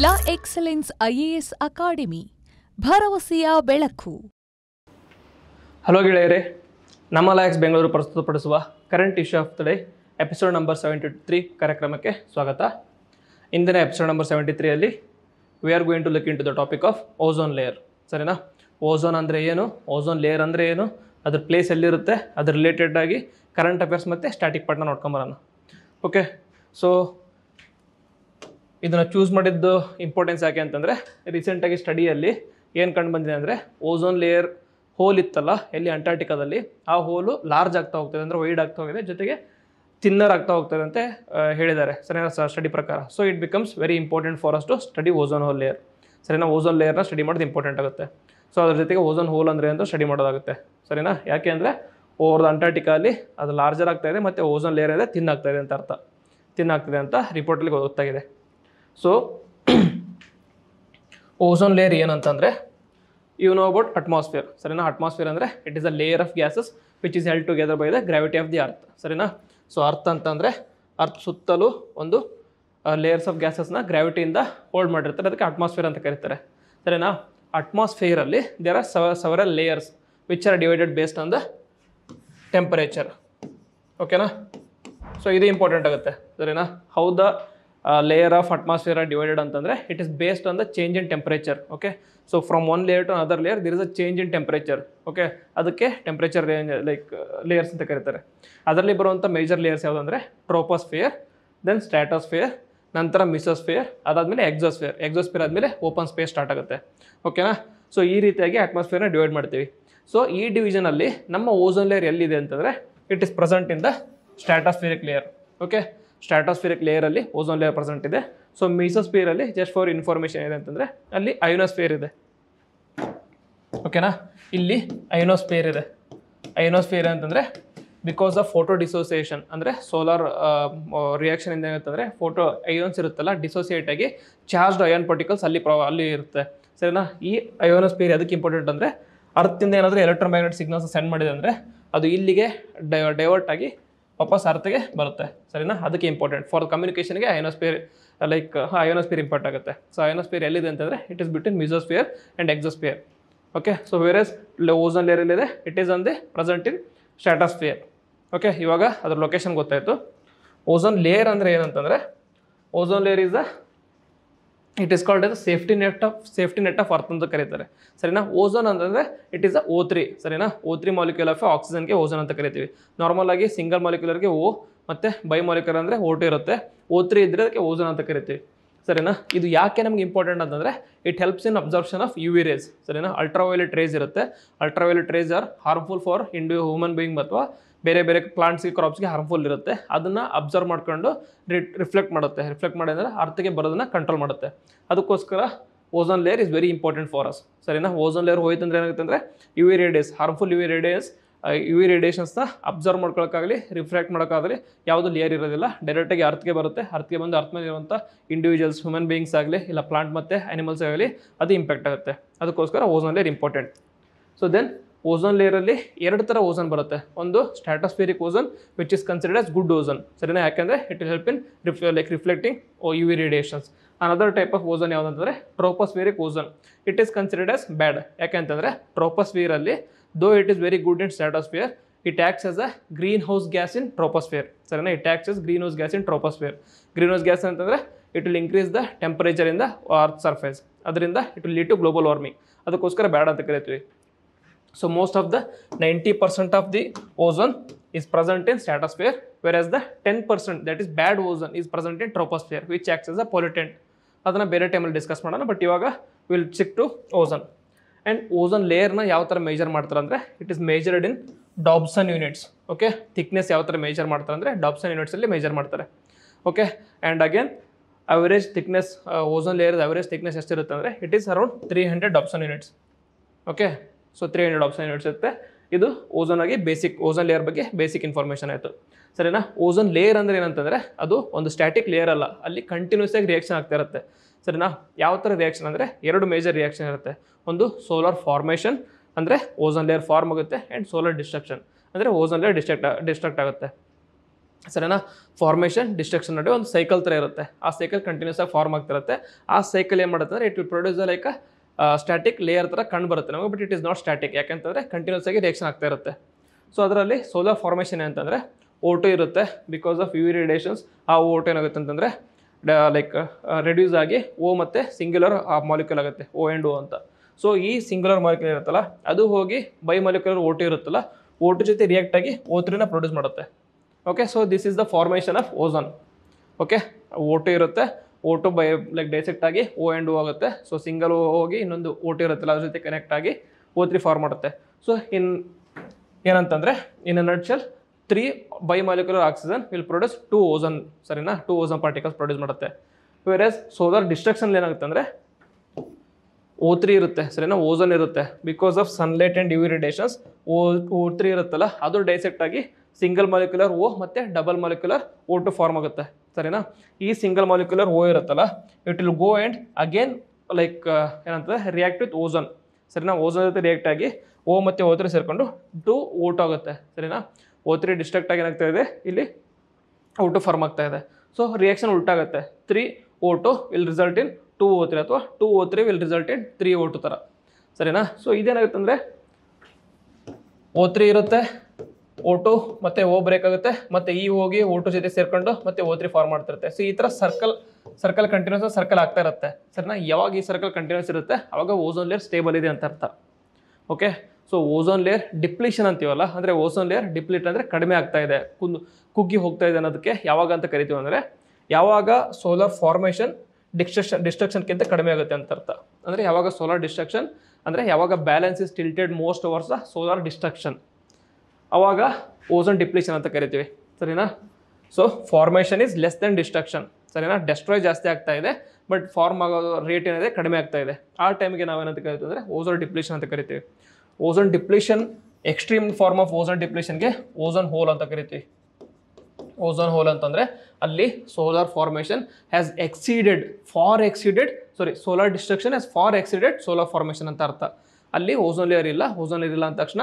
ಲಾ excellence IAS academy ಭರವಸೆಯ ಬೆಳಕು. Hello ಗೆಳೆಯರೇ, ನಮ್ಮ ಲಾ ಎಕ್ಸ್ ಬೆಂಗಳೂರು ಪ್ರಸ್ತುತಪಡಿಸುವ current issue of the day episode number 73 ಕಾರ್ಯಕ್ರಮಕ್ಕೆ ಸ್ವಾಗತ. ಇಂದಿನ episode number 73 we are going to look into the topic of ozone layer. ಸರಿನಾ? ಓಝೋನ್ ಅಂದರೆ ಏನು, ಓಝೋನ್ ಲೇಯರ್ ಅಂದರೆ ಏನು, ಅದ್ರ ಪ್ಲೇಸ್ ಎಲ್ಲಿರುತ್ತೆ, ಅದ್ರ ರಿಲೇಟೆಡ್ ಆಗಿ ಕರೆಂಟ್ ಅಫೇರ್ಸ್ ಮತ್ತು ಸ್ಟ್ಯಾಟಿಕ್ ಪಾರ್ಟ್ನ ನೋಡ್ಕೊಂಬರೋಣ. ಓಕೆ, ಸೊ ಇದನ್ನು ಚೂಸ್ ಮಾಡಿದ್ದು ಇಂಪಾರ್ಟೆನ್ಸ್ ಯಾಕೆ ಅಂತಂದರೆ, ರೀಸೆಂಟಾಗಿ ಸ್ಟಡಿಯಲ್ಲಿ ಏನು ಕಂಡು ಬಂದಿದೆ ಅಂದರೆ, ಓಝೋನ್ ಲೇಯರ್ ಹೋಲ್ ಇತ್ತಲ್ಲ ಎಲ್ಲಿ ಅಂಟಾರ್ಟಿಕಾದಲ್ಲಿ, ಆ ಹೋಲು ಲಾರ್ಜ್ ಆಗ್ತಾ ಹೋಗ್ತದೆ, ಅಂದರೆ ವೈಡ್ ಆಗ್ತಾ ಹೋಗಿದೆ, ಜೊತೆಗೆ ಥಿನ್ನರ್ ಆಗ್ತಾ ಹೋಗ್ತದೆ ಅಂತ ಹೇಳಿದ್ದಾರೆ. ಸರಿನಾ? ಸ್ಟಡಿ ಪ್ರಕಾರ. So it becomes very important for us to study ozone hole layer. ಸರಿನಾ? ಓಝೋನ್ ಲೇಯರ್ನ ಸ್ಟಡಿ ಮಾಡೋದು ಇಂಪಾರ್ಟೆಂಟ್ ಆಗುತ್ತೆ. ಸೊ ಅದ್ರ ಜೊತೆಗೆ ಓಝೋನ್ ಹೋಲ್ ಅಂದರೆ ಅಂತ ಸ್ಟಡಿ ಮಾಡೋದಾಗುತ್ತೆ. ಸರಿನಾ? ಯಾಕೆ ಅಂದರೆ ಓವರ್ ದ ಅಂಟಾರ್ಟಿಕಾಲಿ ಅದು ಲಾರ್ಜರ್ ಆಗ್ತಾ ಇದೆ, ಮತ್ತು ಓಝೋನ್ ಲೇಯರ್ ಇದೆ ಥಿನ್ ಆಗ್ತಾ ಇದೆ ಅಂತ ಅರ್ಥ. ಥಿನ್ ಆಗ್ತಿದೆ ಅಂತ ರಿಪೋರ್ಟಲ್ಲಿ ಗೊತ್ತಾಗಿದೆ. ಸೊ ಓಝೋನ್ ಲೇಯರ್ ಏನಂತಂದರೆ, ಯು ನೋ ಅಬೌಟ್ ಅಟ್ಮಾಸ್ಫಿಯರ್. ಸರಿನಾ? ಅಟ್ಮಾಸ್ಫಿಯರ್ ಅಂದರೆ it is a layer of gases which is held together by the gravity of the earth. ಸರಿನಾ? ಸೊ ಅರ್ತ್ ಅಂತಂದರೆ ಅರ್ತ್ ಸುತ್ತಲೂ ಒಂದು ಲೇಯರ್ಸ್ ಆಫ್ ಗ್ಯಾಸಸ್ನ ಗ್ರಾವಿಟಿಯಿಂದ ಹೋಲ್ಡ್ ಮಾಡಿರ್ತಾರೆ, ಅದಕ್ಕೆ ಅಟ್ಮಾಸ್ಫಿಯರ್ ಅಂತ ಕರೀತಾರೆ. ಸರಿನಾ? ಅಟ್ಮಾಸ್ಫಿಯರಲ್ಲಿ there are several layers which are divided based on the temperature. ಓಕೆನಾ? ಸೊ ಇದು ಇಂಪಾರ್ಟೆಂಟ್ ಆಗುತ್ತೆ. ಸರಿನಾ? How the layer of atmosphere are divided ಅಂತಂದರೆ it is based on the change in temperature. Okay, so from one layer to other layer there is a change in temperature. Okay, ಅದಕ್ಕೆ temperature range layers ಅಂತ ಕರೀತಾರೆ. ಅದರಲ್ಲಿ ಬರುವಂಥ major layers ಯಾವುದಂದರೆ troposphere, then stratosphere, ನಂತರ mesosphere, ಅದಾದಮೇಲೆ ಎಕ್ಸೋಸ್ಫಿಯರ್. ಎಕ್ಸೋಸ್ಫಿಯರ್ ಆದಮೇಲೆ open space start ಆಗುತ್ತೆ. ಓಕೆನಾ? ಸೊ ಈ ರೀತಿಯಾಗಿ ಅಟ್ಮಾಸ್ಫಿಯರ್ನ ಡಿವೈಡ್ ಮಾಡ್ತೀವಿ. ಸೊ ಈ ಡಿವಿಷನಲ್ಲಿ ನಮ್ಮ ಓಝೋನ್ ಲೇಯರ್ ಎಲ್ಲಿದೆ ಅಂತಂದರೆ it is present in the stratospheric layer. Okay, stratospheric ಲೇಯರಲ್ಲಿ ಓಝೋನ್ ಲೇಯರ್ ಪ್ರೆಸೆಂಟ್ ಇದೆ. ಸೊ ಮಿಸೋಸ್ಫಿಯರಲ್ಲಿ ಜಸ್ಟ್ ಫಾರ್ ಇನ್ಫಾರ್ಮೇಷನ್ ಇದೆ ಅಂತಂದರೆ ಅಲ್ಲಿ ಅಯೋನೋಸ್ಫಿಯರ್ ಇದೆ. ಓಕೆನಾ? ಇಲ್ಲಿ ಅಯೋನೋಸ್ಫಿಯರ್ ಇದೆ. ಅಯೋನೋಸ್ಫಿಯರ್ ಅಂತಂದರೆ ಬಿಕಾಸ್ ಆಫ್ ಫೋಟೋ ಡಿಸೋಸಿಯೇಷನ್, ಅಂದರೆ ಸೋಲಾರ್ ರಿಯಾಕ್ಷನ್ ಇಂದ ಏನಂತಂದರೆ ಫೋಟೋ ಅಯೋನ್ಸ್ ಇರುತ್ತಲ್ಲ, ಡಿಸೋಸಿಯೇಟ್ ಆಗಿ ಚಾರ್ಜ್ಡ್ ಅಯಾನ್ ಪಾರ್ಟಿಕಲ್ಸ್ ಅಲ್ಲಿ ಇರುತ್ತೆ. ಸರಿನಾ? ಈ ಅಯೋನೋಸ್ಫಿಯರ್ ಅದಕ್ಕೆ ಇಂಪಾರ್ಟೆಂಟ್ ಅಂದರೆ ಅರ್ತಿಂದ ಏನಾದರೂ ಎಲೆಕ್ಟ್ರೋಮ್ಯಾಗ್ನೆಟ್ ಸಿಗ್ನಲ್ಸ್ ಸೆಂಡ್ ಮಾಡಿದೆ ಅಂದರೆ ಅದು ಇಲ್ಲಿಗೆ ಡೈವರ್ಟ್ ಆಗಿ ವಾಪಸ್ ಅರ್ಥಗೆ ಬರುತ್ತೆ. ಸರಿನಾ? ಅದಕ್ಕೆ ಇಂಪಾರ್ಟೆಂಟ್ ಫಾರ್ ಕಮ್ಯುನಿಕೇಷನ್ಗೆ ಅಯೋನೋಸ್ಫಿಯರ್ ಅಯೋನೋಸ್ಫಿಯರ್ ಇಂಪಾರ್ಟ್ ಆಗುತ್ತೆ. ಸೊ ಅಯೋನೋಸ್ಫಿಯರ್ ಎಲ್ಲಿದೆ ಅಂತಂದರೆ it is between mesosphere and exosphere. Okay, so whereas ozone layer ಎಲ್ಲಿದೆ, it is on the present in stratosphere. Okay, ಇವಾಗ ಅದ್ರ ಲೊಕೇಶನ್ ಗೊತ್ತಾಯಿತು. ಓಝೋನ್ ಲೇಯರ್ ಅಂದರೆ ಏನಂತಂದರೆ, ozone layer it is called as safety net of earth ಅಂತ ಕರೀತಾರೆ. ಸರಿನಾ? Ozone ಅಂತಂದರೆ ಇಟ್ ಈಸ್ ಅ O3. ಸರಿನಾ? O3 ಮಾಲಿಕ್ಯೂಲ್ ಆಫ್ ಆಕ್ಸಿಜನ್ಗೆ ಓಝೋನ್ ಅಂತ ಕರಿತೀವಿ. ನಾರ್ಮಲ್ ಆಗಿ ಸಿಂಗಲ್ ಮಾಲಿಕ್ಯುಲರ್ಗೆ O ಮತ್ತು ಬೈ ಮಾಲಿಕ್ಯುಲರ್ ಅಂದರೆ O2 ಇರುತ್ತೆ. O3 ಇದ್ದರೆ ಅದಕ್ಕೆ ಓಝೋನ್ ಅಂತ ಕರಿತೀವಿ. ಸರಿನಾ? ಇದು ಯಾಕೆ ನಮ್ಗೆ ಇಂಪಾರ್ಟೆಂಟ್ ಅಂತಂದರೆ it helps in absorption of UV rays. ಸರಿನಾ? ಅಲ್ಟ್ರಾವೈಲೆಟ್ ರೇಸ್ ಇರುತ್ತೆ. Ultraviolet rays are harmful for human being ಅಥವಾ ಬೇರೆ ಬೇರೆ ಪ್ಲಾಂಟ್ಸ್ಗೆ ಕ್ರಾಪ್ಸ್ಗೆ ಹಾರ್ಮ್ಫುಲ್ ಇರುತ್ತೆ. ಅದನ್ನು ಅಬ್ಸರ್ವ್ ಮಾಡ್ಕೊಂಡು ರಿಫ್ಲೆಕ್ಟ್ ಮಾಡಿದ್ರೆ ಅರ್ಥಕ್ಕೆ ಬರೋದನ್ನು ಕಂಟ್ರೋಲ್ ಮಾಡುತ್ತೆ. ಅದಕ್ಕೋಸ್ಕರ ozone layer is very important for us. ಸರಿನಾ? ಓಝೋನ್ ಲೇಯರ್ ಹೋಯ್ತು ಅಂದರೆ ಏನಾಗುತ್ತೆ ಅಂದರೆ UV ರೇಡಿಯಸ್, ಹಾರ್ಮ್ಫುಲ್ UV ರೇಡಿಯೇಷನ್ಸ್ನ ಅಬ್ಸರ್ವ್ ಮಾಡ್ಕೊಳ್ಳೋಕ್ಕಾಗಲಿ ರಿಫ್ಲೆಕ್ಟ್ ಮಾಡೋಕ್ಕಾಗಲಿ ಯಾವುದು ಲೇಯರ್ ಇರೋದಿಲ್ಲ, ಡೈರೆಕ್ಟಾಗಿ ಅರ್ಥಕ್ಕೆ ಬರುತ್ತೆ. ಅರ್ಥಕ್ಕೆ ಬಂದು ಅರ್ಥ ಮೇಲೆ ಇರುವಂಥ ಇಂಡಿವಿಜುವಲ್ಸ್, ಹ್ಯೂಮನ್ ಬೀಯಿಂಗ್ಸ್ ಆಗಲಿ ಇಲ್ಲ ಪ್ಲಾಂಟ್ ಮತ್ತು ಆ್ಯನಿಮಲ್ಸ್ ಆಗಲಿ ಅದು ಇಂಪ್ಯಾಕ್ಟ್ ಆಗುತ್ತೆ. ಅದಕ್ಕೋಸ್ಕರ ozone layer important. So then ozone ಲೇಯರಲ್ಲಿ ಎರಡು ಥರ ಓಝೋನ್ ಬರುತ್ತೆ. ಒಂದು stratospheric ozone which is considered as good ozone. ಸರಿನಾ? ಯಾಕೆಂದರೆ it will help in reflecting UV radiations. Another type of ozone ಯಾವುದಂತಂದರೆ tropospheric ozone. It is considered as bad. ಯಾಕೆಂತಂದರೆ ಟ್ರೋಪೋಸ್ಫಿಯರಲ್ಲಿ though it is very good in stratosphere, it acts as a greenhouse gas in troposphere. ಸರಿನಾ? It acts as greenhouse gas in troposphere. Greenhouse gas ಅಂತಂದರೆ it will increase the temperature in the earth surface. ಅದರಿಂದ it will lead to global warming. ಅದಕ್ಕೋಸ್ಕರ bad ಅಂತ ಕರಿತೀವಿ. So most of the 90% of the ozone is present in stratosphere, whereas the 10% that is bad ozone is present in troposphere, which acts as a pollutant. ಅದನ್ನು ಬೇರೆ ಟೈಮಲ್ಲಿ discuss ಮಾಡೋಣ. But ಇವಾಗ will stick to ozone. And ozone ಲೇಯರ್ನ ಯಾವ ಥರ measure ಮಾಡ್ತಾರೆ ಅಂದರೆ it is measured in Dobson units. Okay, thickness ಯಾವ ಥರ ಮೇಜರ್ ಮಾಡ್ತಾರೆ ಅಂದರೆ ಡಾಬ್ಸನ್ ಯೂನಿಟ್ಸಲ್ಲಿ ಮೇಜರ್ ಮಾಡ್ತಾರೆ. Okay, and again average thickness, ozone layer average thickness ಎಷ್ಟಿರುತ್ತೆ ಅಂದರೆ it is around 300 Dobson units. Okay, so 300 Dobson units ಇರುತ್ತೆ. ಇದು ಓಝೋನ್ ಆಗಿ ಓಝೋನ್ ಲೇಯರ್ ಬಗ್ಗೆ ಬೇಸಿಕ್ ಇನ್ಫಾರ್ಮೇಷನ್ ಆಯಿತು. ಸರಿನಾ? ಓಝೋನ್ ಲೇಯರ್ ಅಂದರೆ ಏನಂತಂದರೆ ಅದು ಒಂದು ಸ್ಟ್ಯಾಟಿಕ್ ಲೇಯರ್ ಅಲ್ಲ, ಅಲ್ಲಿ ಕಂಟಿನ್ಯೂಸ್ ಆಗಿ ರಿಯಾಕ್ಷನ್ ಆಗ್ತಾ ಇರುತ್ತೆ. ಸರಿನಾ? ಯಾವ ಥರ ರಿಯಾಕ್ಷನ್ ಅಂದರೆ ಎರಡು ಮೇಜರ್ ರಿಯಾಕ್ಷನ್ ಇರುತ್ತೆ. ಒಂದು ಸೋಲಾರ್ ಫಾರ್ಮೇಷನ್, ಅಂದರೆ ಓಝೋನ್ ಲೇಯರ್ ಫಾರ್ಮ್ ಆಗುತ್ತೆ, ಆ್ಯಂಡ್ ಸೋಲಾರ್ ಡಿಸ್ಟ್ರಕ್ಷನ್ ಅಂದರೆ ಓಝೋನ್ ಲೇಯರ್ ಡಿಸ್ಟ್ರಕ್ಟ್ ಆಗುತ್ತೆ. ಸರಿನಾ. ಫಾರ್ಮೇಷನ್ ಡಿಸ್ಟ್ರಕ್ಷನ್ ನಡುವೆ ಒಂದು ಸೈಕಲ್ ಥರ ಇರುತ್ತೆ. ಆ ಸೈಕಲ್ ಕಂಟಿನ್ಯೂಸ್ ಆಗಿ ಫಾರ್ಮ್ ಆಗ್ತಿರುತ್ತೆ. ಆ ಸೈಕಲ್ ಏನು ಮಾಡುತ್ತೆ ಅಂದರೆ it will produce like static layer ಥರ ಕಂಡು ಬರುತ್ತೆ ನಮಗೆ, but it is not static. ಯಾಕೆಂತಂದರೆ ಕಂಟಿನ್ಯೂಸ್ ಆಗಿ ರಿಯಾಕ್ಷನ್ ಆಗ್ತಾ ಇರುತ್ತೆ. ಸೊ ಅದರಲ್ಲಿ ಸೋಲಾರ್ ಫಾರ್ಮೇಷನ್ ಏನಂತಂದರೆ O2 ಇರುತ್ತೆ. ಬಿಕಾಸ್ ಆಫ್ UV ರೇಡಿಯೇಷನ್ಸ್ ಆ O2 ಏನಾಗುತ್ತೆ ಅಂತಂದರೆ ಲೈಕ್ ರೆಡ್ಯೂಸ್ ಆಗಿ O ಮತ್ತು ಸಿಂಗ್ಯುಲರ್ ಮಾಲಿಕ್ಯೂಲ್ ಆಗುತ್ತೆ, O and O ಅಂತ. ಸೊ ಈ ಸಿಂಗ್ಯುಲರ್ ಮಾಲಿಕ್ಯೂಲ್ ಇರುತ್ತಲ್ಲ ಅದು ಹೋಗಿ ಬೈ ಮಾಲಿಕ್ಯುಲರ್ O2 ಇರುತ್ತಲ್ಲ, O2 ಜೊತೆ ರಿಯಾಕ್ಟ್ ಆಗಿ O3ನ ಪ್ರೊಡ್ಯೂಸ್ ಮಾಡುತ್ತೆ. Okay, so this is the formation of ozone. Okay, O2 ಇರುತ್ತೆ, O2 ಬೈ ಲೈಕ್ ಡೈಸೆಕ್ಟ್ ಆಗಿ O and O ಆಗುತ್ತೆ. ಸೊ ಸಿಂಗಲ್ O ಹೋಗಿ ಇನ್ನೊಂದು O2 ಇರುತ್ತಲ್ಲ ಅದ್ರ ಜೊತೆ ಕನೆಕ್ಟ್ ಆಗಿ O3 ಫಾರ್ಮ್ ಮಾಡುತ್ತೆ. ಸೊ ಏನಂತಂದರೆ ಇನ್ ಅ ನಟ್ಶೆಲ್ 3 ಬೈಮಾಲಿಕ್ಯುಲರ್ ಆಕ್ಸಿಜನ್ ವಿಲ್ ಪ್ರೊಡ್ಯೂಸ್ 2 ಓಝೋನ್, ಸರಿನಾ, 2 ಓಝೋನ್ ಪಾರ್ಟಿಕಲ್ಸ್ ಪ್ರೊಡ್ಯೂಸ್ ಮಾಡುತ್ತೆ. ವೇರ್ ಸೋಲಾರ್ ಡಿಸ್ಟ್ರಕ್ಷನ್ ಏನಾಗುತ್ತೆ ಅಂದರೆ O3 ಇರುತ್ತೆ, ಸರಿನಾ, ಓಝೋನ್ ಇರುತ್ತೆ. Because of sunlight and UV radiations O3 ಇರುತ್ತಲ್ಲ ಅದು ಡೈಸೆಕ್ಟ್ ಆಗಿ ಸಿಂಗಲ್ ಮಾಲಿಕ್ಯುಲರ್ O ಮತ್ತು ಡಬಲ್ ಮಾಲಿಕ್ಯುಲರ್ O2 ಫಾರ್ಮ್ ಆಗುತ್ತೆ, ಸರಿನಾ. ಈ ಸಿಂಗಲ್ ಮಾಲಿಕ್ಯುಲರ್ O ಇರುತ್ತಲ್ಲ it will go and again like ಏನಂತಂದರೆ ರಿಯಾಕ್ಟ್ ವಿತ್ ಓಝೋನ್, ಸರಿನಾ. ಓಝೋನ್ ಜೊತೆ ರಿಯಾಕ್ಟ್ ಆಗಿ O ಮತ್ತು O3 ಸೇರಿಕೊಂಡು 2 O2 ಆಗುತ್ತೆ, ಸರಿನಾ. O3 ಡಿಸ್ಟ್ರಕ್ಟ್ ಆಗಿ ಏನಾಗ್ತಾ ಇದೆ, ಇಲ್ಲಿ O2 ಫಾರ್ಮ್ ಆಗ್ತಾ ಇದೆ. ಸೊ ರಿಯಾಕ್ಷನ್ ಉಲ್ಟಾಗುತ್ತೆ. 3 O2 will result in 2 O3 ಅಥವಾ 2 O3 will result in 3 O2 ಥರ, ಸರಿನಾ. ಸೊ ಇದೇನಾಗುತ್ತೆ ಅಂದರೆ O3 ಇರುತ್ತೆ, O2 ಮತ್ತು O ಬ್ರೇಕ್ ಆಗುತ್ತೆ, ಮತ್ತು ಈ ಹೋಗಿ O2 ಜೊತೆ ಸೇರ್ಕೊಂಡು ಮತ್ತೆ O3 ಫಾರ್ಮ್ ಮಾಡ್ತಿರುತ್ತೆ. ಸೊ ಈ ಥರ ಸರ್ಕಲ್ ಕಂಟಿನ್ಯೂಸ್ ಸರ್ಕಲ್ ಆಗ್ತಾ ಇರುತ್ತೆ, ಸರಿನಾ. ಯಾವಾಗ ಈ ಸರ್ಕಲ್ ಕಂಟಿನ್ಯೂಸ್ ಇರುತ್ತೆ ಆವಾಗ ಓಝೋನ್ ಲೇಯರ್ ಸ್ಟೇಬಲ್ ಇದೆ ಅಂತ ಅರ್ಥ. Okay, so ozone layer depletion ಅಂತೀವಲ್ಲ, ಅಂದರೆ ಓಝೋನ್ ಲೇಯರ್ ಡಿಪ್ಲೀಟ್ ಅಂದರೆ ಕಡಿಮೆ ಆಗ್ತಾ ಇದೆ, ಕುಗ್ಗಿ ಹೋಗ್ತಾ ಇದೆ ಅನ್ನೋದಕ್ಕೆ ಯಾವಾಗ ಅಂತ ಕರಿತೀವಿ ಅಂದರೆ ಯಾವಾಗ ಸೋಲಾರ್ ಫಾರ್ಮೇಷನ್ ಡಿಸ್ಟ್ರಕ್ಷನ್ಗಿಂತ ಕಡಿಮೆ ಆಗುತ್ತೆ ಅಂತ ಅರ್ಥ. ಅಂದರೆ ಯಾವಾಗ ಸೋಲಾರ್ ಡಿಸ್ಟ್ರಕ್ಷನ್ ಅಂದರೆ ಯಾವಾಗ balance is tilted most overs the solar destruction, ಅವಾಗ ಓಝೋನ್ ಡಿಪ್ಲೀಷನ್ ಅಂತ ಕರಿತೀವಿ, ಸರಿನಾ. So formation is less then destruction, ಸರಿನಾ. ಡೆಸ್ಟ್ರಾಯ್ ಜಾಸ್ತಿ ಆಗ್ತಾ ಇದೆ ಬಟ್ ಫಾರ್ಮ್ ಆಗೋ ರೇಟ್ ಏನಿದೆ ಕಡಿಮೆ ಆಗ್ತಾ ಇದೆ. ಆ ಟೈಮಿಗೆ ನಾವೇನಂತ ಕರಿತೀವಿ ಅಂದರೆ ಓಝೋನ್ ಡಿಪ್ಲೀಷನ್ ಅಂತ ಕರಿತೀವಿ. Ozone depletion extreme form of ozone ಡಿಪ್ಲೀಷನ್ಗೆ ಓಝೋನ್ ಹೋಲ್ ಅಂತ ಕರಿತೀವಿ. ಓಝೋನ್ ಹೋಲ್ ಅಂತಂದರೆ ಅಲ್ಲಿ solar formation has solar destruction has far exceeded solar formation ಅಂತ ಅರ್ಥ. ಅಲ್ಲಿ ಓಝೋನ್ ಲೇಯರ್ ಇಲ್ಲ ಅಂದ ತಕ್ಷಣ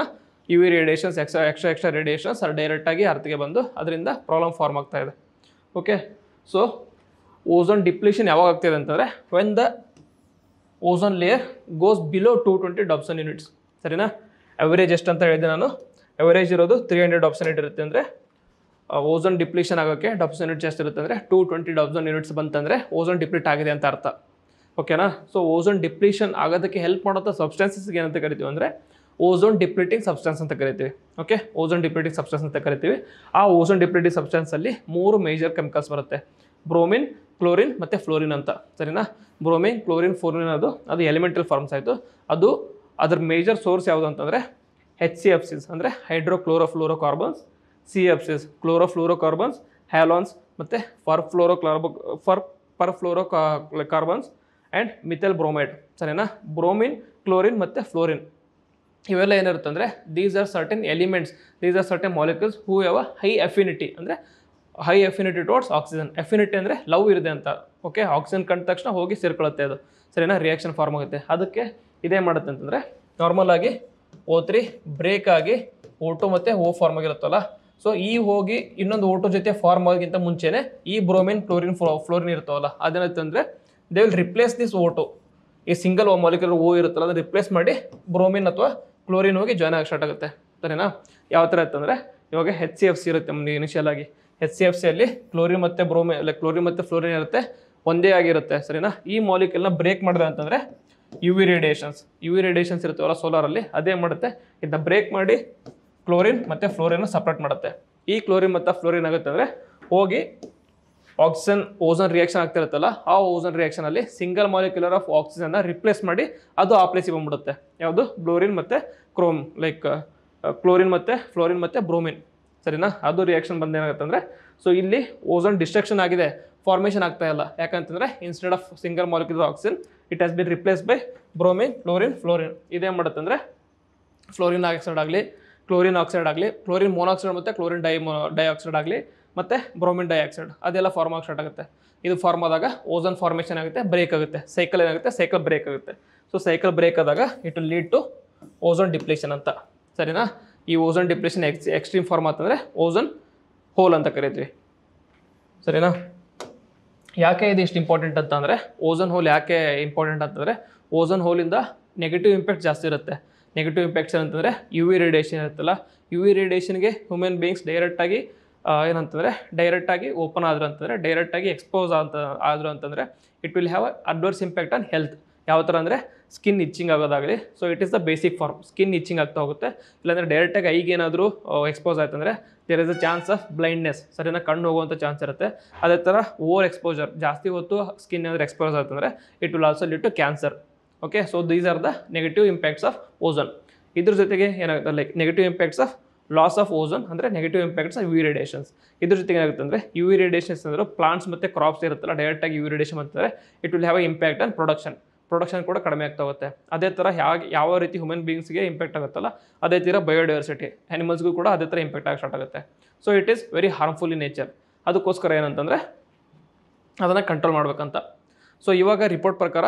UV ರೇಡಿಯೇಷನ್ಸ್ ಎಕ್ಸ್ಟ್ರಾ ರೇಡಿಯೇಷನ್ಸ್ ಡೈರೆಕ್ಟಾಗಿ ಅರ್ಥಗೆ ಬಂದು ಅದರಿಂದ ಪ್ರಾಬ್ಲಮ್ ಫಾರ್ಮ್ ಆಗ್ತಾ ಇದೆ. ಓಕೆ, ಸೊ ಓಝೋನ್ ಡಿಪ್ಲೀಷನ್ ಯಾವಾಗ ಆಗ್ತಿದೆ ಅಂತಂದರೆ when the ozone layer goes below 220 Dobson units, ಸರಿನಾ. ಅವರೇಜ್ ಎಷ್ಟು ಅಂತ ಹೇಳಿದೆ ನಾನು, ಅವರೇಜ್ ಇರೋದು 300 ಡಾಬ್ಸನ್ ಯೂನಿಟ್ ಇರುತ್ತೆ. ಅಂದರೆ ಓಝೋನ್ ಡಿಪ್ಲೀಷನ್ ಆಗೋಕ್ಕೆ ಡಾಬ್ಸನ್ ಯೂನಿಟ್ಸ್ ಎಷ್ಟು ಇರುತ್ತೆ ಅಂದರೆ 220 ಡಾಬ್ಸನ್ ಯೂನಿಟ್ಸ್ ಬಂತಂದರೆ ಓಝೋನ್ ಡಿಪ್ಲೀಟ್ ಆಗಿದೆ ಅಂತ ಅರ್ಥ. ಓಕೆನಾ. ಸೊ ಓಝೋನ್ ಡಿಪ್ಲೀಷನ್ ಆಗೋದಕ್ಕೆ ಹೆಲ್ಪ್ ಮಾಡೋಂಥ ಸಬ್ಸ್ಟೆನ್ಸಸ್ಗೆ ಏನಂತ ಕರಿತೀವಿ ಅಂದರೆ ಓಝೋನ್ ಡಿಪ್ಲೀಟಿಂಗ್ ಸಬ್ಸ್ಟೆನ್ಸ್ ಅಂತ ಕರಿತೀವಿ. ಓಕೆ, ಓಝೋನ್ ಡಿಪ್ಲೀಟಿಂಗ್ ಸಬ್ಸ್ಟೆನ್ಸ್ ಅಂತ ಕರಿತೀವಿ. ಆ ಓಝೋನ್ ಡಿಪ್ಲೀಟಿಂಗ್ ಸಬ್ಸ್ಟೆನ್ಸಲ್ಲಿ 3 ಮೇಜರ್ ಕೆಮಿಕಲ್ಸ್ ಬರುತ್ತೆ, ಬ್ರೋಮಿನ್, ಕ್ಲೋರಿನ್ ಮತ್ತು ಫ್ಲೋರಿನ್ ಅಂತ, ಸರಿನಾ. ಬ್ರೋಮಿನ್, ಕ್ಲೋರಿನ್, ಫ್ಲೋರಿನ್ ಅದು ಎಲಿಮೆಂಟಲ್ ಫಾರ್ಮ್ಸ್ ಆಯಿತು. ಅದರ ಮೇಜರ್ ಸೋರ್ಸ್ ಯಾವುದು ಅಂತಂದರೆ HCFCs ಅಂದರೆ ಹೈಡ್ರೋಕ್ಲೋರೋಫ್ಲೋರೋಕಾರ್ಬನ್ಸ್, CFCs ಕ್ಲೋರೋಫ್ಲೋರೋಕಾರ್ಬನ್ಸ್, ಹ್ಯಾಲಾನ್ಸ್ ಮತ್ತು ಪರ್ಫ್ಲೋರೋಕಾರ್ಬನ್ಸ್ ಆ್ಯಂಡ್ ಮಿಥೈಲ್ ಬ್ರೋಮೈಡ್, ಸರಿನಾ. ಬ್ರೋಮಿನ್, ಕ್ಲೋರಿನ್ ಮತ್ತು ಫ್ಲೋರಿನ್ ಇವೆಲ್ಲ ಏನಿರುತ್ತೆ ಅಂದರೆ these are certain elements, these are certain molecules who have a high affinity, ಅಂದರೆ high affinity towards oxygen. Affinity ಅಂದರೆ ಲವ್ ಇರುತ್ತೆ ಅಂತ. ಓಕೆ, ಆಕ್ಸಿಜನ್ ಕಂಡ ತಕ್ಷಣ ಹೋಗಿ ಸೇರ್ಕೊಳ್ಳುತ್ತೆ ಅದು, ಸರಿನಾ, ರಿಯಾಕ್ಷನ್ ಫಾರ್ಮ್ ಆಗುತ್ತೆ. ಅದಕ್ಕೆ ಇದೇ ಮಾಡುತ್ತೆ ಅಂತಂದರೆ ನಾರ್ಮಲ್ ಆಗಿ O3 ಬ್ರೇಕ್ ಆಗಿ O2 ಮತ್ತು O ಫಾರ್ಮ್ ಆಗಿರುತ್ತಲ್ಲ, ಸೊ ಈ ಹೋಗಿ ಇನ್ನೊಂದು O2 ಜೊತೆ ಫಾರ್ಮ್ ಆಗೋಕ್ಕಿಂತ ಮುಂಚೆನೇ ಈ ಬ್ರೋಮಿನ್, ಕ್ಲೋರಿನ್, ಫ್ಲೋರಿನ್ ಇರ್ತಾವಲ್ಲ ಅದೇನಂತಂದರೆ they will replace this O2. ಈ ಸಿಂಗಲ್ ಮಾಲಿಕ್ಯುಲರ್ O ಇರುತ್ತಲ್ಲ ಅದನ್ನು ರಿಪ್ಲೇಸ್ ಮಾಡಿ ಬ್ರೋಮಿನ್ ಅಥವಾ ಕ್ಲೋರಿನ್ ಹೋಗಿ ಜಾಯ್ನ್ ಆಗಿ ಸ್ಟಾರ್ಟ್ ಆಗುತ್ತೆ, ಸರಿನಾ. ಯಾವ ಥರ ಇತ್ತಂದರೆ ಇವಾಗ HCFC ಇರುತ್ತೆ ಇನಿಷಿಯಲ್ ಆಗಿ. HCFCಯಲ್ಲಿ ಕ್ಲೋರಿನ್ ಮತ್ತು ಕ್ಲೋರಿನ್ ಮತ್ತು ಫ್ಲೋರಿನ್ ಇರುತ್ತೆ, ಒಂದೇ ಆಗಿರುತ್ತೆ, ಸರಿನಾ. ಈ ಮಾಲಿಕ್ಯೂಲ್ನ ಬ್ರೇಕ್ ಮಾಡಿದೆ ಅಂತಂದರೆ UV ರೇಡಿಯೇಷನ್ಸ್ ಇರುತ್ತವಲ್ಲ ಸೋಲಾರಲ್ಲಿ ಅದೇ ಮಾಡುತ್ತೆ, ಇದನ್ನ ಬ್ರೇಕ್ ಮಾಡಿ ಕ್ಲೋರಿನ್ ಮತ್ತು ಫ್ಲೋರಿನ್ ಸಪ್ರೇಟ್ ಮಾಡುತ್ತೆ. ಈ ಕ್ಲೋರಿನ್ ಮತ್ತು ಫ್ಲೋರಿನ್ ಆಗುತ್ತೆ ಅಂದರೆ ಹೋಗಿ ಓಝೋನ್ ರಿಯಾಕ್ಷನ್ ಆಗ್ತಿರುತ್ತಲ್ಲ ಆ ಓಝೋನ್ ರಿಯಾಕ್ಷನಲ್ಲಿ ಸಿಂಗಲ್ ಮಾಲಿಕ್ಯುಲರ್ ಆಫ್ ಆಕ್ಸಿಜನ್ನ ರಿಪ್ಲೇಸ್ ಮಾಡಿ ಅದು ಆ ಪ್ಲೇಸಿಗೆ ಬಂದ್ಬಿಡುತ್ತೆ. ಯಾವುದು ಬ್ಲೋರಿನ್ ಮತ್ತು ಕ್ಲೋರಿನ್ ಮತ್ತು ಫ್ಲೋರಿನ್ ಮತ್ತು ಬ್ರೋಮಿನ್, ಸರಿನಾ. ಅದು ರಿಯಾಕ್ಷನ್ ಬಂದೇನಾಗುತ್ತೆ ಅಂದರೆ ಸೊ ಇಲ್ಲಿ ಓಝೋನ್ ಡಿಸ್ಟ್ರಕ್ಷನ್ ಆಗಿದೆ, ಫಾರ್ಮೇಷನ್ ಆಗ್ತಾ ಇಲ್ಲ. ಯಾಕಂತಂದರೆ instead of single molecular oxygen it has been replace by bromine, chlorine, fluorine. ಇದೇನು ಮಾಡುತ್ತೆ ಅಂದರೆ ಫ್ಲೋರಿನ್ ಆಕ್ಸೈಡ್ ಆಗಲಿ, ಕ್ಲೋರಿನ್ ಆಕ್ಸೈಡ್ ಆಗಲಿ, ಕ್ಲೋರಿನ್ ಮೊನಾಕ್ಸೈಡ್ ಮತ್ತು ಕ್ಲೋರಿನ್ ಡೈಆಕ್ಸೈಡ್ ಆಗಲಿ ಮತ್ತು ಬ್ರೋಮಿನ್ ಡೈಆಕ್ಸೈಡ್ ಅದೆಲ್ಲ ಫಾರ್ಮ್ ಆಗಿ ಸ್ಟಾರ್ಟ್ ಆಗುತ್ತೆ. ಇದು ಫಾರ್ಮ್ ಆದಾಗ ಓಝೋನ್ ಫಾರ್ಮೇಷನ್ ಆಗುತ್ತೆ, ಬ್ರೇಕ್ ಆಗುತ್ತೆ, ಸೈಕಲ್ ಏನಾಗುತ್ತೆ, ಸೈಕಲ್ ಬ್ರೇಕ್ ಆಗುತ್ತೆ. ಸೊ ಸೈಕಲ್ ಬ್ರೇಕ್ ಆದಾಗ it will lead to ozone depletion ಅಂತ, ಸರಿನಾ. ಈ ಓಝೋನ್ ಡಿಪ್ಲೀಷನ್ ಎಕ್ಸ್ಟ್ರೀಮ್ ಫಾರ್ಮ್ ಅಂತಂದರೆ ಓಝೋನ್ ಹೋಲ್ ಅಂತ ಕರಿತೀವಿ, ಸರಿನಾ. ಯಾಕೆ ಇದು ಇಷ್ಟು ಇಂಪಾರ್ಟೆಂಟ್ ಅಂತಂದರೆ, ಓಝೋನ್ ಹೋಲ್ ಯಾಕೆ ಇಂಪಾರ್ಟೆಂಟ್ ಅಂತಂದರೆ, ಓಝೋನ್ ಹೋಲಿಂದ ನೆಗೆಟಿವ್ ಇಂಪ್ಯಾಕ್ಟ್ ಜಾಸ್ತಿ ಇರುತ್ತೆ. ನೆಗೆಟಿವ್ ಇಂಪ್ಯಾಕ್ಟ್ಸ್ ಏನಂತಂದರೆ ಯು ವಿ ರೇಡಿಯೇಷನ್ ಇರುತ್ತಲ್ಲ, ಯು ವಿ ರೇಡಿಯೇಷನ್ಗೆ ಹ್ಯೂಮನ್ ಬೀಯಿಂಗ್ಸ್ ಡೈರೆಕ್ಟಾಗಿ ಏನಂತಂದರೆ ಡೈರೆಕ್ಟಾಗಿ ಓಪನ್ ಆದ್ರು ಅಂತಂದರೆ, ಡೈರೆಕ್ಟಾಗಿ ಎಕ್ಸ್ಪೋಸ್ ಆದರು ಅಂತಂದರೆ it will have adverse impact on health. ಯಾವ ಥರ ಅಂದರೆ ಸ್ಕಿನ್ ಇಚ್ಚಿಂಗ್ ಆಗೋದಾಗಲಿ, so it is the basic form. Skin itching ಆಗ್ತಾ ಹೋಗುತ್ತೆ, ಇಲ್ಲಾಂದರೆ ಡೈರೆಕ್ಟಾಗಿ ಐಗೆ ಏನಾದರೂ ಎಕ್ಸ್ಪೋಸ್ ಆಯ್ತಂದರೆ there is a chance of blindness, ಸರಿನಾ, ಕಣ್ಣು ಹೋಗುವಂಥ ಚಾನ್ಸ್ ಇರುತ್ತೆ. ಅದೇ ಥರ ಓವರ್ ಎಕ್ಸ್ಪೋಜರ್, ಜಾಸ್ತಿ ಹೊತ್ತು ಸ್ಕಿನ್ ಏನಾದರೂ ಎಕ್ಸ್ಪೋಸ್ ಆಯ್ತಂದರೆ it will also lead to cancer. Okay, so these are the negative impacts of ozone. ಇದ್ರ ಜೊತೆಗೆ ಏನಾಗುತ್ತೆ, like negative impacts of loss of ozone ಅಂದರೆ negative impacts of U V radiations. ಇದ್ರ ಜೊತೆಗೆ ಏನಾಗುತ್ತೆ ಅಂದರೆ ಯು ವಿ ರೇಡಿಯೇಷನ್ಸ್ ಅಂದರೆ plants ಮತ್ತು ಕ್ರಾಪ್ಸ್ ಇರುತ್ತಲ್ಲ, ಡೈರೆಕ್ಟಾಗಿ ಯು ವಿ ರೇಡಿಯೇಷನ್ ಅಂತಂದರೆ it will have a impact on production ಕೂಡ ಕಡಿಮೆ ಆಗ್ತಾ ಹೋಗುತ್ತೆ. ಅದೇ ಥರ ಯಾವ ರೀತಿ ಹ್ಯೂಮನ್ ಬೀಯಿಂಗ್ಸ್ಗೆ ಇಂಪ್ಯಾಕ್ಟ್ ಆಗುತ್ತಲ್ಲ, ಅದೇ ಥರ ಬಯೋಡೈವರ್ಸಿಟಿ ಆ್ಯನಿಮಲ್ಸ್ಗೂ ಕೂಡ ಅದೇ ಥರ ಇಂಪ್ಯಾಕ್ಟ್ ಆಗಿ ಸ್ಟಾರ್ಟ್ ಆಗುತ್ತೆ. So it is very harmful in nature. ಅದಕ್ಕೋಸ್ಕರ ಏನಂತಂದರೆ ಅದನ್ನು ಕಂಟ್ರೋಲ್ ಮಾಡಬೇಕಂತ. ಸೊ ಇವಾಗ ರಿಪೋರ್ಟ್ ಪ್ರಕಾರ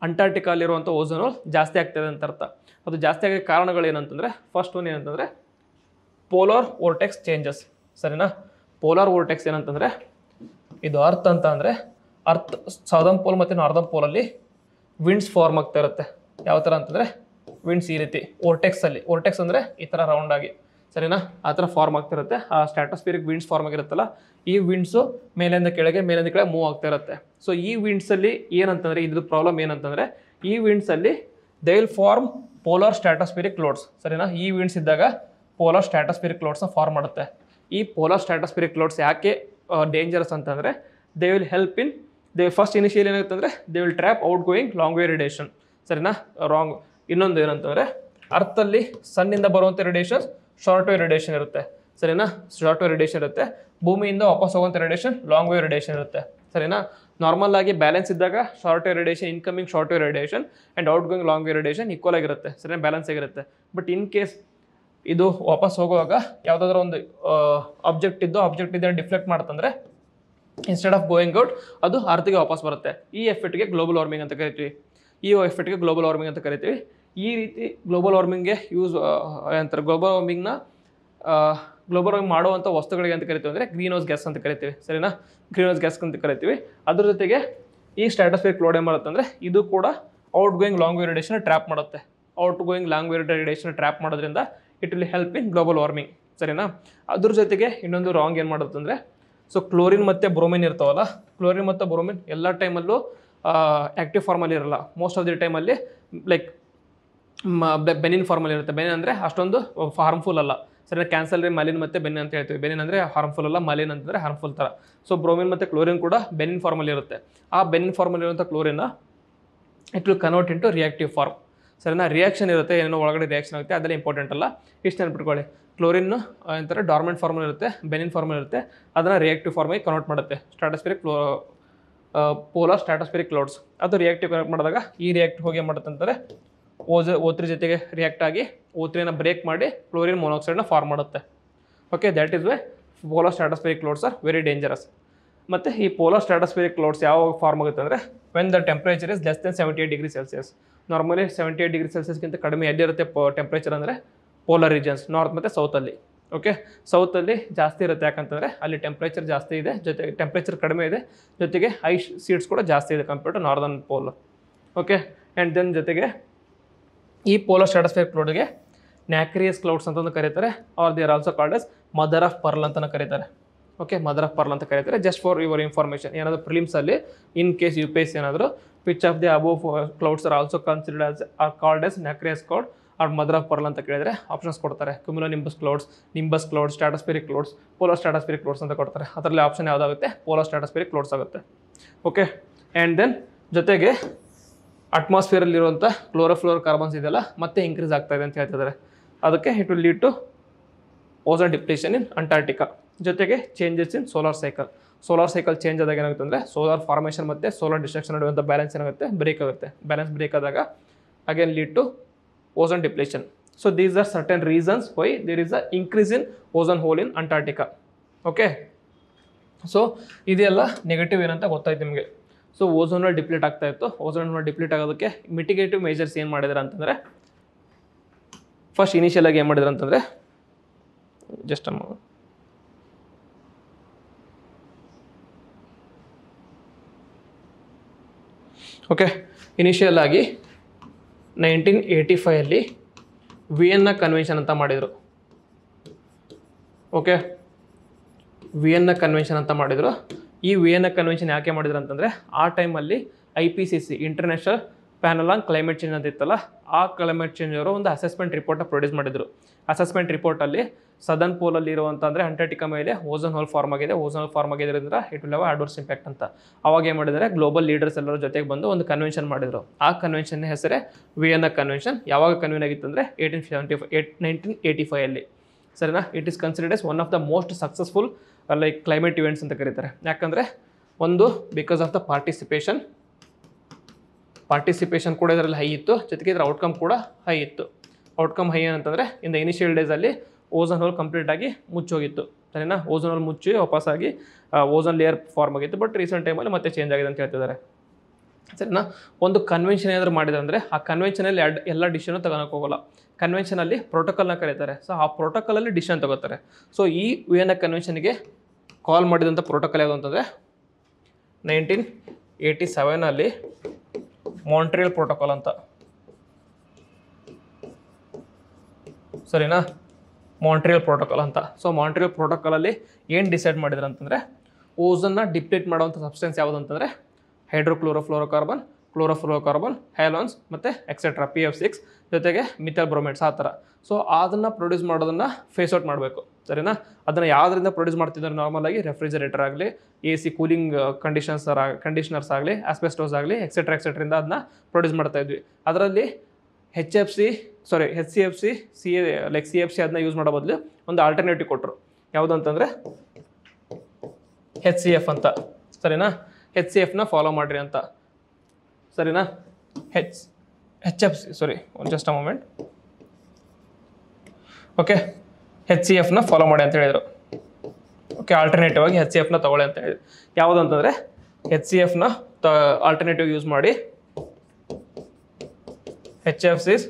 ಅಂಟಾರ್ಟಿಕಾಲಿರುವಂಥ ಓಝೋನ್ ಹೋಲ್ ಜಾಸ್ತಿ ಆಗ್ತಾಯಿದೆ ಅಂತ ಅರ್ಥ. ಅದು ಜಾಸ್ತಿ ಆಗೋ ಕಾರಣಗಳೇನಂತಂದರೆ, ಫಸ್ಟ್ ಒನ್ ಏನಂತಂದರೆ ಪೋಲಾರ್ ವೋರ್ಟೆಕ್ಸ್ ಚೇಂಜಸ್, ಸರಿನಾ. ಪೋಲಾರ್ ವೋರ್ಟೆಕ್ಸ್ ಏನಂತಂದರೆ, ಇದು ಅರ್ತ್ ಅಂತ ಅಂದರೆ ಅರ್ತ್ ಸೌದರ್ನ್ ಪೋಲ್ ಮತ್ತು ನಾರ್ದರ್ನ್ ಪೋಲಲ್ಲಿ ವಿಂಡ್ಸ್ ಫಾರ್ಮ್ ಆಗ್ತಾ ಇರುತ್ತೆ. ಯಾವ ಥರ ಅಂತಂದರೆ ವಿಂಡ್ಸ್ ಈ ರೀತಿ ವೋರ್ಟೆಕ್ಸಲ್ಲಿ, ವೋರ್ಟೆಕ್ಸ್ ಅಂದರೆ ಈ ಥರ ರೌಂಡಾಗಿ, ಸರಿನಾ, ಆ ಥರ ಫಾರ್ಮ್ ಆಗ್ತಿರುತ್ತೆ. ಆ ಸ್ಟ್ರಾಟೋಸ್ಫಿಯರಿಕ್ ವಿಂಡ್ಸ್ ಫಾರ್ಮ್ ಆಗಿರುತ್ತಲ್ಲ, ಈ ವಿಂಡ್ಸು ಮೇಲಿಂದ ಕೆಳಗೆ ಮೂವ್ ಆಗ್ತಾ ಇರುತ್ತೆ. ಸೊ ಈ ವಿಂಡ್ಸಲ್ಲಿ ಏನಂತಂದರೆ, ಇದ್ರ ಪ್ರಾಬ್ಲಮ್ ಏನಂತಂದರೆ, ಈ ವಿಂಡ್ಸಲ್ಲಿ they will form polar stratospheric clouds, ಸರಿನಾ. ಈ ವಿಂಡ್ಸ್ ಇದ್ದಾಗ ಪೋಲಾರ್ ಸ್ಟ್ರಾಟೋಸ್ಫಿಯರಿಕ್ ಕ್ಲೌಡ್ಸ್ನ ಫಾರ್ಮ್ ಮಾಡುತ್ತೆ. ಈ ಪೋಲಾರ್ ಸ್ಟ್ರಾಟೋಸ್ಫಿಯರಿಕ್ ಕ್ಲೌಡ್ಸ್ ಯಾಕೆ ಡೇಂಜರಸ್ ಅಂತಂದರೆ, they will help in first initial ಏನಾಗುತ್ತೆ ಅಂದರೆ they will trap out going long way radiation, ಸರಿನಾ. ಇನ್ನೊಂದು ಏನಂತಂದರೆ ಅರ್ಥಲ್ಲಿ ಸನ್ನಿಂದ ಬರುವಂಥ ರೇಡಿಯೇಷನ್ಸ್ ಶಾರ್ಟ್ ವೇವ್ ರೇಡಿಯೇಷನ್ ಇರುತ್ತೆ, ಸರಿನಾ. ಶಾರ್ಟ್ ವೇವ್ ರೇಡಿಯೇಷನ್ ಇರುತ್ತೆ. ಭೂಮಿಯಿಂದ ವಾಪಸ್ ಹೋಗುವಂಥ ರೇಡಿಯೇಷನ್ ಲಾಂಗ್ ವೇವ್ ರೇಡಿಯೇಷನ್ ಇರುತ್ತೆ, ಸರಿನಾ. ನಾರ್ಮಲ್ ಆಗಿ ಬ್ಯಾಲೆನ್ಸ್ ಇದ್ದಾಗ short wave radiation, incoming short wave radiation and out going long wave radiation equal ಆಗಿರುತ್ತೆ, ಸರಿನಾ, ಬ್ಯಾಲೆನ್ಸ್ ಆಗಿರುತ್ತೆ. ಬಟ್ ಇನ್ ಕೇಸ್ ಇದು ವಾಪಸ್ ಹೋಗುವಾಗ ಯಾವುದಾದ್ರೂ ಒಂದು ಆಬ್ಜೆಕ್ಟ್ ಇದ್ದ ಡಿಫ್ಲೆಕ್ಟ್ ಮಾಡ್ತಂದರೆ ಇನ್ಸ್ಟೆಡ್ ಆಫ್ ಗೋಯಿಂಗ್ ಔಟ್ ಅದು ಅರ್ಥಿಗೆ ವಾಪಸ್ ಬರುತ್ತೆ. ಈ ಎಫೆಕ್ಟ್ಗೆ ಗ್ಲೋಬಲ್ ವಾರ್ಮಿಂಗ್ ಅಂತ ಕರಿತೀವಿ. ಈ ರೀತಿ ಗ್ಲೋಬಲ್ ವಾರ್ಮಿಂಗ್ಗೆ ಯೂಸ್ ಅಂತಾರೆ. ಗ್ಲೋಬಲ್ ವಾರ್ಮಿಂಗ್ ಮಾಡುವಂಥ ವಸ್ತುಗಳಿಗೆ ಅಂತ ಕರಿತೀವಿ ಅಂದರೆ ಗ್ರೀನ್ ಹೌಸ್ ಗ್ಯಾಸ್ ಅಂತ ಕರಿತೀವಿ, ಸರಿನಾ. ಗ್ರೀನ್ ಹೌಸ್ ಗ್ಯಾಸ್ ಅಂತ ಕರಿತೀವಿ. ಅದ್ರ ಜೊತೆಗೆ ಈ ಸ್ಟ್ರಾಟೋಸ್ಫಿಯರಿಕ್ ಕ್ಲೌಡ್ ಏನು ಮಾಡುತ್ತೆ ಅಂದರೆ ಇದು ಕೂಡ out going long wave radiation trap ಮಾಡುತ್ತೆ. Out going long wave radiation trap ಮಾಡೋದ್ರಿಂದ it will help in global warming, ಸರಿನಾ. ಅದ್ರ ಜೊತೆಗೆ ಇನ್ನೊಂದು ರಾಂಗ್ ಏನು ಮಾಡುತ್ತೆ ಅಂದರೆ, ಸೊ ಕ್ಲೋರಿನ್ ಮತ್ತು ಬ್ರೋಮಿನ್ ಇರ್ತಾವಲ್ಲ, ಕ್ಲೋರಿನ್ ಮತ್ತು ಬ್ರೋಮಿನ್ ಎಲ್ಲ ಟೈಮಲ್ಲೂ ಆ್ಯಕ್ಟಿವ್ ಫಾರ್ಮಲ್ಲಿ ಇರಲ್ಲ. ಮೋಸ್ಟ್ ಆಫ್ ದಿ ಟೈಮಲ್ಲಿ ಲೈಕ್ ಬೆನಿನ್ ಫಾರ್ಮಲ್ಲಿ ಇರುತ್ತೆ. ಬೆನಿನ್ ಅಂದರೆ ಅಷ್ಟೊಂದು ಹಾರ್ಮ್ಫುಲ್ ಅಲ್ಲ, ಸರಿ. ಕ್ಯಾನ್ಸರ್ ಮಲಿನ್ ಮತ್ತು ಬೆನಿನ್ ಅಂತ ಹೇಳ್ತೀವಿ. ಬೆನಿನ್ ಅಂದರೆ ಹಾರ್ಮ್ಫುಲ್ ಅಲ್ಲ, ಮಲಿನ್ ಅಂತಂದರೆ ಹಾರ್ಮ್ಫುಲ್ ಥರ. ಸೊ ಬ್ರೋಮಿನ್ ಮತ್ತು ಕ್ಲೋರಿನ್ ಕೂಡ ಬೆನಿನ್ ಫಾರ್ಮಲ್ಲಿ ಇರುತ್ತೆ. ಆ ಬೆನಿನ್ ಫಾರ್ಮಲ್ಲಿ ಇರುವಂಥ ಕ್ಲೋರಿನ್ನ it will convert into reactive form, ಸರಿನಾ. ರಿಯಾಕ್ಷನ್ ಇರುತ್ತೆ, ಏನೋ ಒಳಗಡೆ ರಿಯಾಕ್ಷನ್ ಆಗುತ್ತೆ, ಅದೆಲ್ಲ ಇಂಪಾರ್ಟೆಂಟ್ ಅಲ್ಲ, ಇಷ್ಟು ನೆನ್ಪಿಟ್ಕೊಳ್ಳಿ. ಕ್ಲೋರಿನ್ ಅಂತಾರೆ ಡಾರ್ಮೆಂಟ್ ಫಾರ್ಮಲ್ಲಿ ಇರುತ್ತೆ, ಬೆನಿನ್ ಫಾರ್ಮಲ್ಲಿ ಇರುತ್ತೆ, ಅದನ್ನು ರಿಯಾಕ್ಟಿವ್ ಫಾರ್ಮಿಗೆ ಕನ್ವರ್ಟ್ ಮಾಡುತ್ತೆ. ಪೋಲಾರ್ ಸ್ಟ್ರಾಟೋಸ್ಫಿಯರಿಕ್ ಕ್ಲೌಡ್ಸ್ ಅದು ರಿಯಾಕ್ಟಿವ್ ಕನ್ವರ್ಟ್ ಮಾಡಿದಾಗ ಈ ರಿಯಾಕ್ಟ್ ಹೋಗಿ ಏನು ಮಾಡುತ್ತೆ ಅಂತಾರೆ, O3 ಜೊತೆಗೆ ರಿಯಾಕ್ಟ್ ಆಗಿ O3ನ ಬ್ರೇಕ್ ಮಾಡಿ ಕ್ಲೋರಿನ್ ಮೊನಾಕ್ಸೈಡ್ನ ಫಾರ್ಮ್ ಮಾಡುತ್ತೆ. Okay, that is why polar stratospheric clouds are very dangerous. ಮತ್ತು ಈ ಪೋಲಾರ್ ಸ್ಟ್ರಾಟೋಸ್ಫಿಯರಿಕ್ ಕ್ಲೌಡ್ಸ್ ಯಾವಾಗ ಫಾರ್ಮ್ ಆಗುತ್ತೆ ಅಂದರೆ when the temperature is less than 78 degree Celsius. Normally 78 degree ಸೆಲ್ಸಿಯಸ್ಗಿಂತ ಕಡಿಮೆ ಎಲ್ಲಿರುತ್ತೆ ಟೆಂಪ್ರೇಚರ್ ಅಂದರೆ ಪೋಲಾರ್ ರೀಜನ್ಸ್, ನಾರ್ತ್ ಮತ್ತು ಸೌತಲ್ಲಿ. ಓಕೆ, ಸೌತಲ್ಲಿ ಜಾಸ್ತಿ ಇರುತ್ತೆ, ಯಾಕಂತಂದರೆ ಅಲ್ಲಿ ಟೆಂಪ್ರೇಚರ್ ಜಾಸ್ತಿ ಇದೆ, ಜೊತೆಗೆ ಟೆಂಪ್ರೇಚರ್ ಕಡಿಮೆ ಇದೆ, ಜೊತೆಗೆ ಐಸ್ ಶೀಟ್ಸ್ ಕೂಡ ಜಾಸ್ತಿ ಇದೆ compare to northern pole. Okay, and then ಜೊತೆಗೆ ಈ ಪೋಲಾರ್ ಸ್ಟ್ರಾಟೋಸ್ಫಿಯರಿಕ್ ಕ್ಲೌಡ್ಗೆ ನ್ಯಾಕ್ರಿಯಸ್ ಕ್ಲೌಡ್ಸ್ ಅಂತಂದು ಕರೀತಾರೆ, are they are also called as mother of pearl ಅಂತಲೂ ಕರೀತಾರೆ. ಓಕೆ, ಮದರ್ ಆಫ್ ಪರ್ಲ್ ಅಂತ ಕರೀತಾರೆ. ಜಸ್ಟ್ ಫಾರ್ ಯುವರ್ ಇನ್ಫಾರ್ಮೇಷನ್, ಏನಾದರೂ ಪ್ರಿಲಿಮ್ಸಲ್ಲಿ ಇನ್ ಕೇಸ್ UPSC ಏನಾದರೂ which of the above clouds are also considered as are called as nacreous cloud or mother of pearl ಅಂತ ಕೇಳಿದರೆ options ಕೊಡ್ತಾರೆ. Cumulonimbus clouds, nimbus clouds, stratospheric clouds, polar stratospheric clouds ಅಂತ ಕೊಡ್ತಾರೆ. ಅದರಲ್ಲಿ option ಯಾವುದಾಗುತ್ತೆ, polar stratospheric clouds ಆಗುತ್ತೆ. Okay, and then ಜೊತೆಗೆ ಅಟ್ಮಾಸ್ಫಿಯರಲ್ಲಿರುವಂಥ ಕ್ಲೋರೋಫ್ಲೋರೋ ಕಾರ್ಬನ್ಸ್ ಇದೆಯಲ್ಲ ಮತ್ತೆ ಇನ್ಕ್ರೀಸ್ ಆಗ್ತಾ ಇದೆ ಅಂತ ಹೇಳ್ತಿದ್ದಾರೆ. ಅದಕ್ಕೆ it will lead to ozone depletion in Antarctica. ಜೊತೆಗೆ changes in solar cycle change ಆದಾಗ ಏನಾಗುತ್ತೆ ಅಂದರೆ ಸೋಲಾರ್ ಫಾರ್ಮೇಷನ್ ಮತ್ತು ಸೋಲಾರ್ ಡಿಸ್ಟ್ರಕ್ಷನ್ ನಡುವಂಥ ಬ್ಯಾಲೆನ್ಸ್ ಏನಾಗುತ್ತೆ, ಬ್ರೇಕ್ ಆಗುತ್ತೆ. ಬ್ಯಾಲೆನ್ಸ್ ಬ್ರೇಕ್ ಆದಾಗ again lead to ozone depletion. So these are certain reasons why there is a increase in ozone hole in Antarctica. Okay, so ಇದೆಲ್ಲ negative ಏನಂತ ಗೊತ್ತಾಯ್ತು ನಿಮಗೆ. So ozone deplete ಆಗ್ತಾ ಇತ್ತು. ಓಝೋನ್ ಡಿಪ್ಲೀಟ್ ಆಗೋದಕ್ಕೆ ಮಿಟಿಗೇಟಿವ್ majors ಏನು ಮಾಡಿದ್ದಾರೆ ಅಂತಂದರೆ, ಫಸ್ಟ್ ಇನಿಷಿಯಲ್ ಆಗಿ ಏನು ಮಾಡಿದ್ರು ಅಂತಂದರೆ, ಜಸ್ಟ್ ಓಕೆ, ಇನಿಷಿಯಲ್ ಆಗಿ 1985 ವಿಯೆನ್ನಾ ಕನ್ವೆನ್ಷನ್ ಅಂತ ಮಾಡಿದರು. ಓಕೆ, ವಿಯೆನ್ನಾ ಕನ್ವೆನ್ಷನ್ ಅಂತ ಮಾಡಿದರು. ಈ ವಿಯೆನ್ನಾ ಕನ್ವೆನ್ಷನ್ ಯಾಕೆ ಮಾಡಿದ್ರು ಅಂತಂದರೆ, ಆ ಟೈಮಲ್ಲಿ IPCC international panel on climate change ಅಂತ ಇತ್ತಲ್ಲ, ಆ ಕ್ಲೈಮೇಟ್ ಚೇಂಜ್ ಅವರು ಒಂದು ಅಸೆಸ್ಮೆಂಟ್ ರಿಪೋರ್ಟ್ನ ಪ್ರೊಡ್ಯೂಸ್ ಮಾಡಿದರು. ಅಸೆಸ್ಮೆಂಟ್ ರಿಪೋರ್ಟಲ್ಲಿ ಸದರ್ನ್ ಪೋಲಲ್ಲಿ ಇರುವಂಥ ಅಂದರೆ ಅಂಟಾರ್ಟಿಕಾ ಮೇಲೆ ಓಝೋನ್ ಹೋಲ್ ಫಾರ್ಮ್ ಆಗಿದೆ. ಓಝೋನ್ ಹೋಲ್ ಫಾರ್ಮ್ ಆಗಿದ್ದರಿಂದ it will have adverse impact ಅಂತ. ಅವಾಗ ಏನು ಮಾಡಿದರೆ, ಗ್ಲೋಬಲ್ ಲೀಡರ್ಸ್ ಎಲ್ಲರ ಜೊತೆಗೆ ಬಂದು ಒಂದು ಕನ್ವೆನ್ಷನ್ ಮಾಡಿದರು. ಆ ಕನ್ವೆನ್ಷನ್ ಹೆಸರೇ ವಿಯೆನ್ನಾ ಕನ್ವೆನ್ಷನ್. ಯಾವಾಗ ಕನ್ವೀನ್ ಆಗಿತ್ತು ಅಂದರೆ 1985 ಸರಿನಾ. It is considered as one of the most successful like climate events ಅಂತ ಕರೀತಾರೆ. ಯಾಕಂದರೆ ಒಂದು ಬಿಕಾಸ್ ಆಫ್ ದ ಪಾರ್ಟಿಸಿಪೇಷನ್ ಕೂಡ ಇದರಲ್ಲಿ ಹೈ ಇತ್ತು, ಜೊತೆಗೆ ಇದರ ಔಟ್ಕಮ್ ಕೂಡ ಹೈ ಇತ್ತು. ಔಟ್ಕಮ್ ಹೈ ಏನಂತಂದರೆ, ಇನ್ ದ ಇನಿಷಿಯಲ್ ಡೇಸಲ್ಲಿ ಓಝೋನ್ ಹೋಲ್ ಕಂಪ್ಲೀಟಾಗಿ ಮುಚ್ಚೋಗಿತ್ತು ಸರಿನಾ. ಓಝೋನ್ ಹೋಲ್ ಮುಚ್ಚಿ ವಾಪಸ್ಸಾಗಿ ಓಝೋನ್ ಲೇಯರ್ ಫಾರ್ಮ್ ಆಗಿತ್ತು. ಬಟ್ ರೀಸೆಂಟ್ ಟೈಮಲ್ಲಿ ಮತ್ತೆ ಚೇಂಜ್ ಆಗಿದೆ ಅಂತ ಹೇಳ್ತಿದ್ದಾರೆ ಸರಿನಾ. ಒಂದು ಕನ್ವೆನ್ಷನ್ ಏನಾದರೂ ಮಾಡಿದೆ ಅಂದರೆ, ಆ ಕನ್ವೆನ್ಷನಲ್ಲಿ ಎಲ್ಲ ಡಿಸಿಷನ್ ತಗೊಳಕ್ಕೆ ಹೋಗೋಲ್ಲ. ಕನ್ವೆನ್ಷನಲ್ಲಿ ಪ್ರೋಟೋಕಾಲ್ನ ಕರೀತಾರೆ. ಸೊ ಆ ಪ್ರೋಟೋಕಾಲಲ್ಲಿ ಡಿಸಿಷನ್ ತಗೋತಾರೆ. ಸೊ ಈ ವಿಯೆನ್ನಾ ಕನ್ವೆನ್ಷನ್ಗೆ ಕಾಲ್ ಮಾಡಿದಂಥ ಪ್ರೋಟೋಕಾಲ್ ಯಾವುದು ಅಂತಂದರೆ 1987 ಮಾಂಟ್ರಿಯಲ್ ಪ್ರೋಟೋಕಾಲ್ ಅಂತ ಸರಿನಾ. ಮಾಂಟ್ರಿಯಲ್ ಪ್ರೋಟೋಕಾಲ್ ಅಂತ. ಸೊ ಮಾಂಟ್ರಿಯಲ್ ಪ್ರೋಟೋಕಾಲಲ್ಲಿ ಏನು ಡಿಸೈಡ್ ಮಾಡಿದ್ರು ಅಂತಂದರೆ, ಓಝನ್ನ ಡಿಪ್ಲೀಟ್ ಮಾಡುವಂಥ ಸಬ್ಸ್ಟೆನ್ಸ್ ಯಾವುದು ಅಂತಂದರೆ ಹೈಡ್ರೋಕ್ಲೋರೋಫ್ಲೋರೋಕಾರ್ಬನ್, ಕ್ಲೋರೋಫ್ಲೋರೋಕಾರ್ಬನ್, ಹ್ಯಾಲೋನ್ಸ್ ಮತ್ತು ಎಕ್ಸೆಟ್ರಾ PF6 ಜೊತೆಗೆ ಮಿಥೈಲ್ ಬ್ರೋಮೈಡ್ಸ್ ಆ ಥರ. ಸೊ ಅದನ್ನು ಪ್ರೊಡ್ಯೂಸ್ ಮಾಡೋದನ್ನು ಫೇಸ್ ಔಟ್ ಮಾಡಬೇಕು ಸರಿನಾ. ಅದನ್ನು ಯಾವುದರಿಂದ ಪ್ರೊಡ್ಯೂಸ್ ಮಾಡ್ತಿದ್ದಾರೆ, ನಾರ್ಮಲಾಗಿ ರೆಫ್ರಿಜರೇಟರ್ ಆಗಲಿ, AC ಕೂಲಿಂಗ್ ಕಂಡೀಷನರ್ಸ್ ಆಗಲಿ, ಆಸ್ಬೆಸ್ಟೋಸ್ ಆಗಲಿ, ಎಕ್ಸೆಟ್ರಿಂದ ಅದನ್ನ ಪ್ರೊಡ್ಯೂಸ್ ಮಾಡ್ತಾ ಇದ್ವಿ. ಅದರಲ್ಲಿ HCFC CFC ಅದನ್ನ ಯೂಸ್ ಮಾಡೋ ಬದಲು ಒಂದು ಆಲ್ಟರ್ನೇಟಿವ್ ಕೊಟ್ಟರು. ಯಾವುದಂತಂದರೆ HCF ಅಂತ ಸರಿನಾ. HCFನ ಫಾಲೋ ಮಾಡಿರಿ ಅಂತ ಸರಿನಾ. Just a moment. ಓಕೆ, HCFನ ಫಾಲೋ ಮಾಡಿ ಅಂತ ಹೇಳಿದರು. ಓಕೆ, ಆಲ್ಟರ್ನೇಟಿವ್ ಆಗಿ HCFನ ತಗೊಳ್ಳಿ ಅಂತ ಹೇಳಿದ್ರು. ಯಾವುದು ಅಂತಂದರೆ HCFನ ಆಲ್ಟರ್ನೇಟಿವ್ ಯೂಸ್ ಮಾಡಿ HFCs,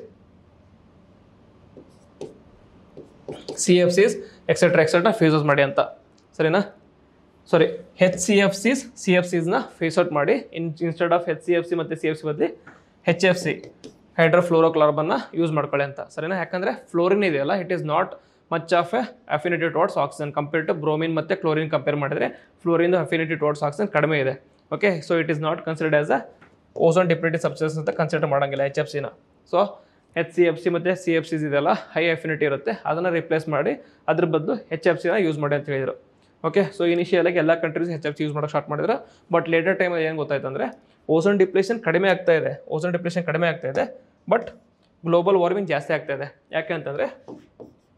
CFCs etcetera phase out ಮಾಡಿ ಅಂತ ಸರಿನಾ. CFCsನ ಫೇಸ್ ಔಟ್ ಮಾಡಿ ಇನ್ಸ್ಟೆಡ್ ಆಫ್ HCFC ಮತ್ತು CFC ಬದಲಿ HFC ಹೈಡ್ರೋಫ್ಲೋರೋಕಾರ್ಬನ್ನ ಯೂಸ್ ಮಾಡ್ಕೊಳ್ಳಿ ಅಂತ ಸರಿನಾ. ಯಾಕಂದರೆ ಫ್ಲೋರಿನ್ ಇದೆಯಲ್ಲ, it is not much of a affinity towards oxygen compare to bromine ಮತ್ತು ಕ್ಲೋರಿನ್ ಕಂಪೇರ್ ಮಾಡಿದರೆ ಫ್ಲೋರಿನ್ದು ಅಫಿನಿಟಿ ಟುವರ್ಡ್ಸ್ ಆಕ್ಸಿಜನ್ ಕಡಿಮೆ ಇದೆ. Okay, so it is not considered as a ozone depletive substance ಅಂತ ಕನ್ಸಿಡರ್ ಮಾಡೋಂಗಿಲ್ಲ HFCನ. ಸೊ HCFC ಮತ್ತು CFCs ಇದೆಲ್ಲ high affinity ಇರುತ್ತೆ, ಅದನ್ನು ರಿಪ್ಲೇಸ್ ಮಾಡಿ ಅದ್ರ ಬದಲು HFCನ ಯೂಸ್ ಮಾಡಿ ಅಂತ ಹೇಳಿದರು. ಓಕೆ, ಸೊ ಇನಿಷಿಯಲಾಗಿ ಎಲ್ಲ ಕಂಟ್ರೀಸ್ HFC ಯೂಸ್ ಮಾಡೋಕ್ಕೆ ಸ್ಟಾರ್ಟ್ ಮಾಡಿದ್ರು. ಬಟ್ ಲೇಟರ್ ಟೈಮಲ್ಲಿ ಏನು ಗೊತ್ತಾಯ್ತು ಅಂದರೆ, ಓಝೋನ್ ಡಿಪ್ಲೇಷನ್ ಕಡಿಮೆ ಆಗ್ತಾ ಇದೆ, ಬಟ್ ಗ್ಲೋಬಲ್ ವಾರ್ಮಿಂಗ್ ಜಾಸ್ತಿ ಆಗ್ತಾ ಇದೆ. ಯಾಕೆ ಅಂತಂದರೆ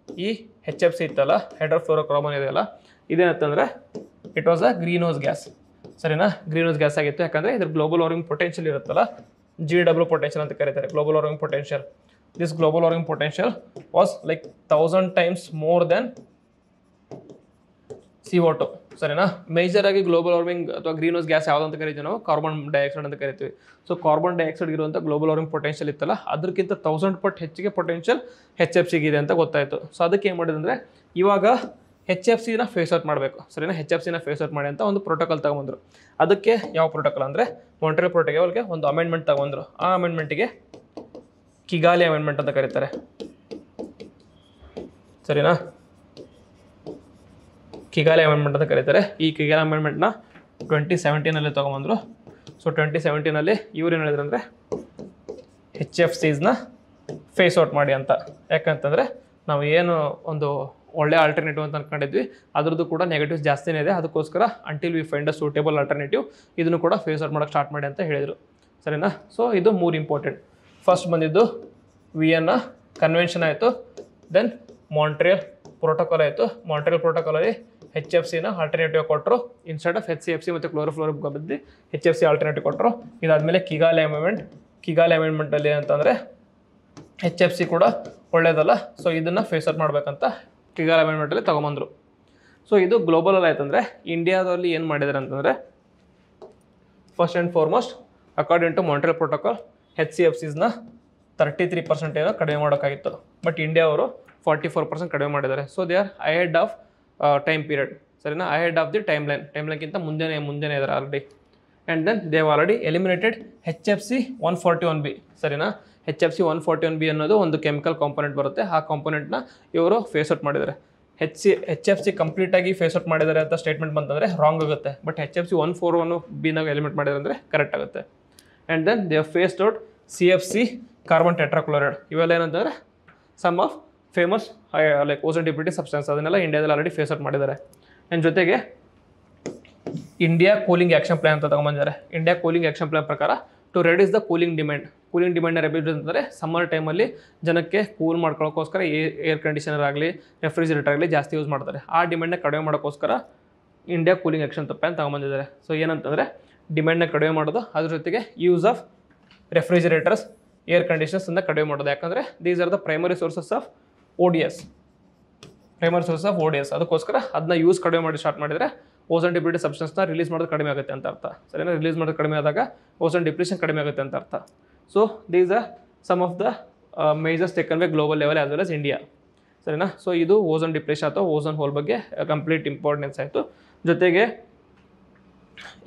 ಈ HFC ಇತ್ತಲ್ಲ, ಹೈಡ್ರೋಫ್ಲೋರೋಕಾರ್ಬನ್ ಇದೆಯಲ್ಲ, ಇದೇನಂತಂದರೆ it was a greenhouse gas ಸರಿನಾ. ಗ್ರೀನ್ ಹೌಸ್ ಗ್ಯಾಸ್ ಆಗಿತ್ತು. ಯಾಕಂದರೆ ಇದ್ರ ಗ್ಲೋಬಲ್ ವಾರ್ಮಿಂಗ್ ಪೊಟೆನ್ಷಿಯಲ್ ಇರುತ್ತಲ್ಲ, GW ಪೊಟೆನ್ಷಿಯಲ್ ಅಂತ ಕರೀತಾರೆ, global warming potential. This global warming potential was like 1000 times more than CO2 ಸರಿನಾ. ಮೇಜರ್ ಆಗಿ ಗ್ಲೋಬಲ್ ವಾರ್ಮಿಂಗ್ ಅಥವಾ ಗ್ರೀನ್ ಹೌಸ್ ಗ್ಯಾಸ್ ಯಾವುದು ಅಂತ ಕರಿತೀವಿ ನಾವು, ಕಾರ್ಬನ್ ಡೈಆಕ್ಸೈಡ್ ಅಂತ ಕರಿತೀವಿ. ಸೊ ಕಾರ್ಬನ್ ಡೈಆಕ್ಸೈಡ್ ಇರುವಂಥ ಗ್ಲೋಬಲ್ ವಾರ್ಮಿಂಗ್ ಪೊಟೆನ್ಷಿಯಲ್ ಇತ್ತಲ್ಲ, ಅದಕ್ಕಿಂತ 1000 ಪಟ್ಟು ಹೆಚ್ಚಿಗೆ ಪೊಟೆನ್ಷಿಯಲ್ HFCಗೆ ಇದೆ ಅಂತ ಗೊತ್ತಾಯಿತು. ಸೊ ಅದಕ್ಕೆ ಏನು ಮಾಡಿದಂದರೆ, ಇವಾಗ HFCನ ಫೇಸ್ ಔಟ್ ಮಾಡಬೇಕು ಸರಿನಾ. HFCನ ಫೇಸ್ ಔಟ್ ಮಾಡಿ ಅಂತ ಒಂದು ಪ್ರೋಟೋಕಾಲ್ ತಗೊಂಬಂದರು. ಅದಕ್ಕೆ ಯಾವ ಪ್ರೋಟೋಕಾಲ್ ಅಂದರೆ ಮಾಂಟ್ರಿಯಲ್ ಪ್ರೋಟೋಕಾಲ್ಗೆ ಒಂದು ಅಮೆಂಡ್ಮೆಂಟ್ ತಗೊಂಡ್ರು. ಆ ಅಮೆಂಡ್ಮೆಂಟಿಗೆ ಕಿಗಾಲಿ ಅಮೆಂಡ್ಮೆಂಟ್ ಅಂತ ಕರೀತಾರೆ ಸರಿನಾ. ಕಿಗಾಲಿ ಅಮೆಂಡ್ಮೆಂಟ್ ಅಂತ ಕರೀತಾರೆ. ಈ ಕಿಗಾಲಿ ಅಮೆಂಡ್ಮೆಂಟ್ನ 2017 ತೊಗೊಂಬಂದರು. ಸೊ 2017 ಇವ್ರು ಏನು ಹೇಳಿದ್ರು ಅಂದರೆ, HFCsನ ಫೇಸ್ ಔಟ್ ಮಾಡಿ ಅಂತ. ಯಾಕಂತಂದರೆ ನಾವು ಏನು ಒಂದು ಒಳ್ಳೆ ಆಲ್ಟರ್ನೇಟಿವ್ ಅಂತ ಅಂದ್ಕೊಂಡಿದ್ವಿ, ಅದರದ್ದು ಕೂಡ ನೆಗೆಟಿವ್ಸ್ ಜಾಸ್ತಿನೇ ಇದೆ. ಅದಕ್ಕೋಸ್ಕರ until we find a suitable alternative, ಇದನ್ನು ಕೂಡ ಫೇಸ್ ಔಟ್ ಮಾಡೋಕ್ಕೆ ಸ್ಟಾರ್ಟ್ ಮಾಡಿ ಅಂತ ಹೇಳಿದರು ಸರಿನಾ. ಸೊ ಇದು 3 ಇಂಪಾರ್ಟೆಂಟ್. ಫಸ್ಟ್ ಬಂದಿದ್ದು ವಿಯೆನ್ನಾ ಕನ್ವೆನ್ಷನ್ ಆಯಿತು, ದೆನ್ ಮಾಂಟ್ರಿಯಲ್ ಪ್ರೋಟೋಕಾಲ್ ಆಯಿತು. ಮಾಂಟ್ರಿಯಲ್ ಪ್ರೋಟೋಕಾಲಲ್ಲಿ HFCನ ಆಲ್ಟರ್ನೇಟಿವ್ ಕೊಟ್ಟರು. ಇನ್ಸ್ಟೆಡ್ ಆಫ್ HCFC ಮತ್ತು ಕ್ಲೋರೋಫ್ಲೋರಿಕ್ ಬದಲು HFC ಆಲ್ಟರ್ನೇಟಿವ್ ಕೊಟ್ಟರು. ಇದಾದಮೇಲೆ ಕಿಗಾಲಿ ಅಮೆಂಡ್ಮೆಂಟಲ್ಲಿ ಅಂತಂದರೆ HFC ಕೂಡ ಒಳ್ಳೆಯದಲ್ಲ, ಸೊ ಇದನ್ನು ಫೇಸ್ ಔಟ್ ಮಾಡಬೇಕಂತ ಕಿಗಾಲಿ ಅಮೆಂಡ್ಮೆಂಟಲ್ಲಿ ತೊಗೊಂಬಂದರು. ಸೊ ಇದು ಗ್ಲೋಬಲಲ್ಲಿ ಆಯ್ತಂದರೆ, ಇಂಡಿಯಾದಲ್ಲಿ ಏನು ಮಾಡಿದ್ದಾರೆ ಅಂತಂದರೆ, first and foremost according to Montreal protocol HCFCsನ 33% ಏನೋ ಕಡಿಮೆ ಮಾಡೋಕ್ಕಾಗಿತ್ತು. ಬಟ್ ಇಂಡಿಯಾ ಅವರು 44% ಕಡಿಮೆ ಮಾಡಿದ್ದಾರೆ. So they are ahead of time period ಸರಿನಾ. ಅಹೆಡ್ ಆಫ್ ದಿ ಟೈಮ್ಲೈನ್ಗಿಂತ ಮುಂದೆನೇ ಇದ್ದಾರೆ already. And then they have already eliminated HFC 141b ಸರಿನಾ. HFC 141b ಅನ್ನೋದು ಒಂದು ಕೆಮಿಕಲ್ ಕಾಂಪೊನೆಂಟ್ ಬರುತ್ತೆ, ಆ ಕಾಂಪೊನೆಂಟ್ನ ಇವರು ಫೇಸ್ ಔಟ್ ಮಾಡಿದ್ದಾರೆ. HFC ಕಂಪ್ಲೀಟಾಗಿ ಫೇಸ್ ಔಟ್ ಮಾಡಿದ್ದಾರೆ ಅಂತ ಸ್ಟೇಟ್ಮೆಂಟ್ ಬಂತಂದರೆ ರಾಂಗ್ ಆಗುತ್ತೆ. ಬಟ್ HFC 141bನಾಗ ಎಲಿಮಿನೇಟ್ ಮಾಡಿದ್ದಾರೆ ಅಂದರೆ ಕರೆಕ್ಟ್ ಆಗುತ್ತೆ. And then they have phased out CFC carbon tetrachloride. ಇವೆಲ್ಲ ಏನಂತಂದರೆ some of famous like ozone depleting substance, ಅದನ್ನೆಲ್ಲ ಇಂಡಿಯಾದಲ್ಲಿ ಆಲ್ರೆಡಿ ಫೇಸ್ ಔಟ್ ಮಾಡಿದ್ದಾರೆ. ಆ್ಯಂಡ್ ಜೊತೆಗೆ ಇಂಡಿಯಾ ಕೂಲಿಂಗ್ ಆ್ಯಕ್ಷನ್ ಪ್ಲಾನ್ ಅಂತ ತಗೊಂಬಂದಿದ್ದಾರೆ. ಇಂಡಿಯಾ ಕೂಲಿಂಗ್ ಆ್ಯಕ್ಷನ್ ಪ್ಲಾನ್ ಪ್ರಕಾರ to reduce the cooling demand. Cooling ಡಿಮ್ಯಾಂಡ್ನ ರೆಡ್ಯೂಸ್ ಅಂತಂದರೆ ಸಮ್ಮರ್ ಟೈಮಲ್ಲಿ ಜನಕ್ಕೆ ಕೂಲ್ ಮಾಡ್ಕೊಳ್ಳೋಕ್ಕೋಸ್ಕರ ಏರ್ ಕಂಡೀಷನರ್ ಆಗಲಿ ರೆಫ್ರಿಜರೇಟರ್ ಆಗಲಿ ಜಾಸ್ತಿ ಯೂಸ್ ಮಾಡ್ತಾರೆ. ಆ ಡಿಮ್ಯಾಂಡ್ನ ಕಡಿಮೆ ಮಾಡೋಕ್ಕೋಸ್ಕರ India cooling action plan ತಗೊಂಬಂದಿದ್ದಾರೆ. So ಏನಂತಂದರೆ ಡಿಮ್ಯಾಂಡ್ನ ಕಡಿಮೆ ಮಾಡೋದು, ಅದ್ರ ಜೊತೆಗೆ ಯೂಸ್ ಆಫ್ ರೆಫ್ರಿಜರೇಟರ್ಸ್, ಏರ್ ಕಂಡೀಷನರ್ಸನ್ನು ಕಡಿಮೆ ಮಾಡೋದು. ಯಾಕಂದರೆ these are the primary sources of ODS, primary source of ODS. ಅದಕ್ಕೋಸ್ಕರ ಅದನ್ನ ಯೂಸ್ ಕಡಿಮೆ ಮಾಡಿ ಸ್ಟಾರ್ಟ್ ಮಾಡಿದರೆ ಓಝೋನ್ ಡಿಪ್ಲಿಟಿಂಗ್ ಸಬ್ಸ್ಟೆನ್ಸ್ನ ರಿಲೀಸ್ ಮಾಡೋದು ಕಡಿಮೆ ಆಗುತ್ತೆ ಅಂತ ಅರ್ಥ. ಸರಿನಾ, ರಿಲೀಸ್ ಮಾಡೋದು ಕಡಿಮೆ ಆದಾಗ ಓಝೋನ್ ಡಿಪ್ಲಿಷನ್ ಕಡಿಮೆ ಆಗುತ್ತೆ ಅಂತ ಅರ್ಥ. So these are some of the majors taken by global level as well as India. ಸರಿನಾ. ಸೊ ಇದು ಓಝೋನ್ ಡಿಪ್ಲಿಷನ್ ಅಥವಾ ಓಝೋನ್ ಹೋಲ್ ಬಗ್ಗೆ ಕಂಪ್ಲೀಟ್ ಇಂಪಾರ್ಟೆನ್ಸ್ ಆಯಿತು. ಜೊತೆಗೆ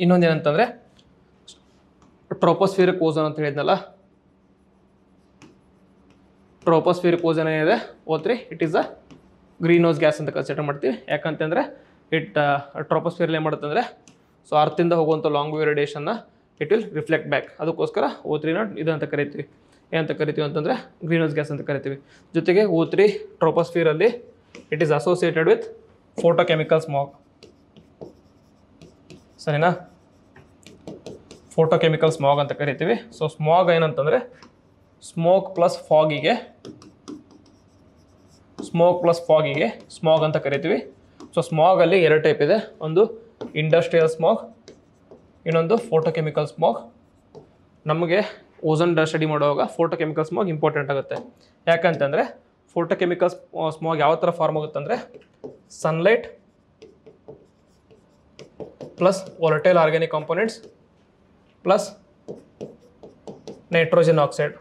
ಇನ್ನೊಂದೇನಂತಂದರೆ ಟ್ರೋಪೋಸ್ಫಿಯರಿಕ್ ಓಝೋನ್ ಅಂತ ಹೇಳಿದ್ನಲ್ಲ, ಟ್ರೋಪೋಸ್ಫಿಯರಿಕ್ ಓಝೋನ್ ಏನಿದೆ O3 it is a greenhouse gas ಅಂತ ಕನ್ಸಿಡರ್ ಮಾಡ್ತೀವಿ. ಯಾಕಂತಂದರೆ ಟ್ರೋಪೋಸ್ಫಿಯರ್ ಏನು ಮಾಡುತ್ತೆ ಅಂದರೆ ಸೊ ಅರ್ಥಿಂದ ಹೋಗುವಂಥ ಲಾಂಗ್ ವೇವ್ ರೇಡಿಯೇಷನ್ನ ಇಟ್ ವಿಲ್ ರಿಫ್ಲೆಕ್ಟ್ ಬ್ಯಾಕ್. ಅದಕ್ಕೋಸ್ಕರ O3ನ ಇದಂತ ಕರಿತೀವಿ. ಏನಂತ ಕರಿತೀವಿ ಅಂತಂದರೆ ಗ್ರೀನ್ ಹೌಸ್ ಗ್ಯಾಸ್ ಅಂತ ಕರಿತೀವಿ. ಜೊತೆಗೆ O3 ಟ್ರೋಪೋಸ್ಫಿಯರಲ್ಲಿ it is associated with photochemical smog. ಸರಿನಾ, ಫೋಟೋಕೆಮಿಕಲ್ ಸ್ಮಾಗ್ ಅಂತ ಕರಿತೀವಿ. ಸೊ ಸ್ಮಾಗ್ ಏನಂತಂದರೆ ಸ್ಮೋಕ್ ಪ್ಲಸ್ ಫಾಗಿಗೆ ಸ್ಮಾಗ್ ಅಂತ ಕರಿತೀವಿ. ಸೊ ಸ್ಮಾಗಲ್ಲಿ ಎರಡು ಟೈಪ್ ಇದೆ, ಒಂದು ಇಂಡಸ್ಟ್ರಿಯಲ್ ಸ್ಮಾಗ್, ಇನ್ನೊಂದು ಫೋಟೋಕೆಮಿಕಲ್ ಸ್ಮಾಗ್. ನಮಗೆ ಓಝೋನ್ ಸ್ಟಡಿ ಮಾಡುವಾಗ ಫೋಟೋಕೆಮಿಕಲ್ ಸ್ಮಾಗ್ ಇಂಪಾರ್ಟೆಂಟ್ ಆಗುತ್ತೆ. ಯಾಕಂತಂದರೆ ಫೋಟೋಕೆಮಿಕಲ್ ಸ್ಮಾಗ್ ಯಾವ ಥರ ಫಾರ್ಮ್ ಆಗುತ್ತೆ ಅಂದರೆ sunlight plus volatile organic components plus nitrogen oxide,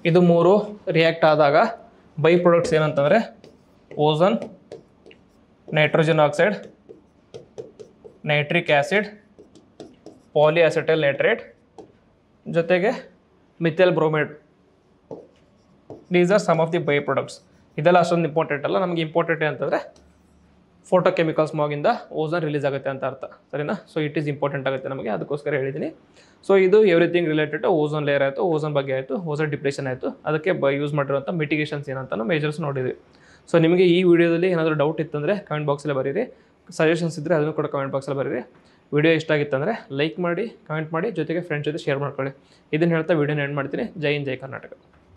ಇದು ಮೂರು ರಿಯಾಕ್ಟ್ ಆದಾಗ ಬೈ ಪ್ರಾಡಕ್ಟ್ಸ್ ಏನಂತಂದರೆ ozone, nitrogen oxide, nitric acid, polyacetyl nitrate, ಜೊತೆಗೆ methyl bromide. These are some of the by products. ಇದೆಲ್ಲ ಅಷ್ಟೊಂದು ಇಂಪಾರ್ಟೆಂಟ್ ಅಲ್ಲ. ನಮಗೆ ಇಂಪಾರ್ಟೆಂಟ್ ಅಂತಂದರೆ ಫೋಟೋಕೆಮಿಕಲ್ ಸ್ಮಾಗಿಂದ ಓಝೋನ್ ರಿಲೀಸ್ ಆಗುತ್ತೆ ಅಂತ ಅರ್ಥ. ಸರಿನಾ. ಸೊ ಇಟ್ ಈಸ್ ಇಂಪಾರ್ಟೆಂಟ್ ಆಗುತ್ತೆ ನಮಗೆ, ಅದಕ್ಕೋಸ್ಕರ ಹೇಳಿದ್ದೀನಿ. ಸೊ ಇದು everything related to ozone layer ಆಯಿತು, ಓಝೋನ್ ಬಗ್ಗೆ ಆಯಿತು, ಓಝೋನ್ ಡಿಪ್ರೆಷನ್ ಆಯಿತು, ಅದಕ್ಕೆ ಯೂಸ್ ಮಾಡಿರುವಂಥ ಮಿಟಿಗೇಷನ್ಸ್ ಏನಂತ ಮೇಜರ್ಸ್ ನೋಡಿದ್ವಿ. ಸೊ ನಿಮಗೆ ಈ ವಿಡಿಯೋದಲ್ಲಿ ಏನಾದರೂ ಡೌಟ್ ಇತ್ತಂದರೆ ಕಮೆಂಟ್ ಬಾಕ್ಸಲ್ಲಿ ಬರೀರಿ. ಸಜೆಷನ್ಸ್ ಇದ್ದರೆ ಅದನ್ನು ಕೂಡ ಕಮೆಂಟ್ ಬಾಕ್ಸಲ್ಲಿ ಬರೀರಿ. ವಿಡಿಯೋ ಇಷ್ಟ ಆಗಿತ್ತಂದರೆ ಲೈಕ್ ಮಾಡಿ, ಕಮೆಂಟ್ ಮಾಡಿ, ಜೊತೆಗೆ ಫ್ರೆಂಡ್ಸ್ ಜೊತೆ ಶೇರ್ ಮಾಡ್ಕೊಳ್ಳಿ. ಇದನ್ನು ಹೇಳ್ತಾ ವಿಡಿಯೋನ ಎಂಡ್ ಮಾಡ್ತೀನಿ. ಜೈ ಹಿಂದ್, ಜೈ ಕರ್ನಾಟಕ.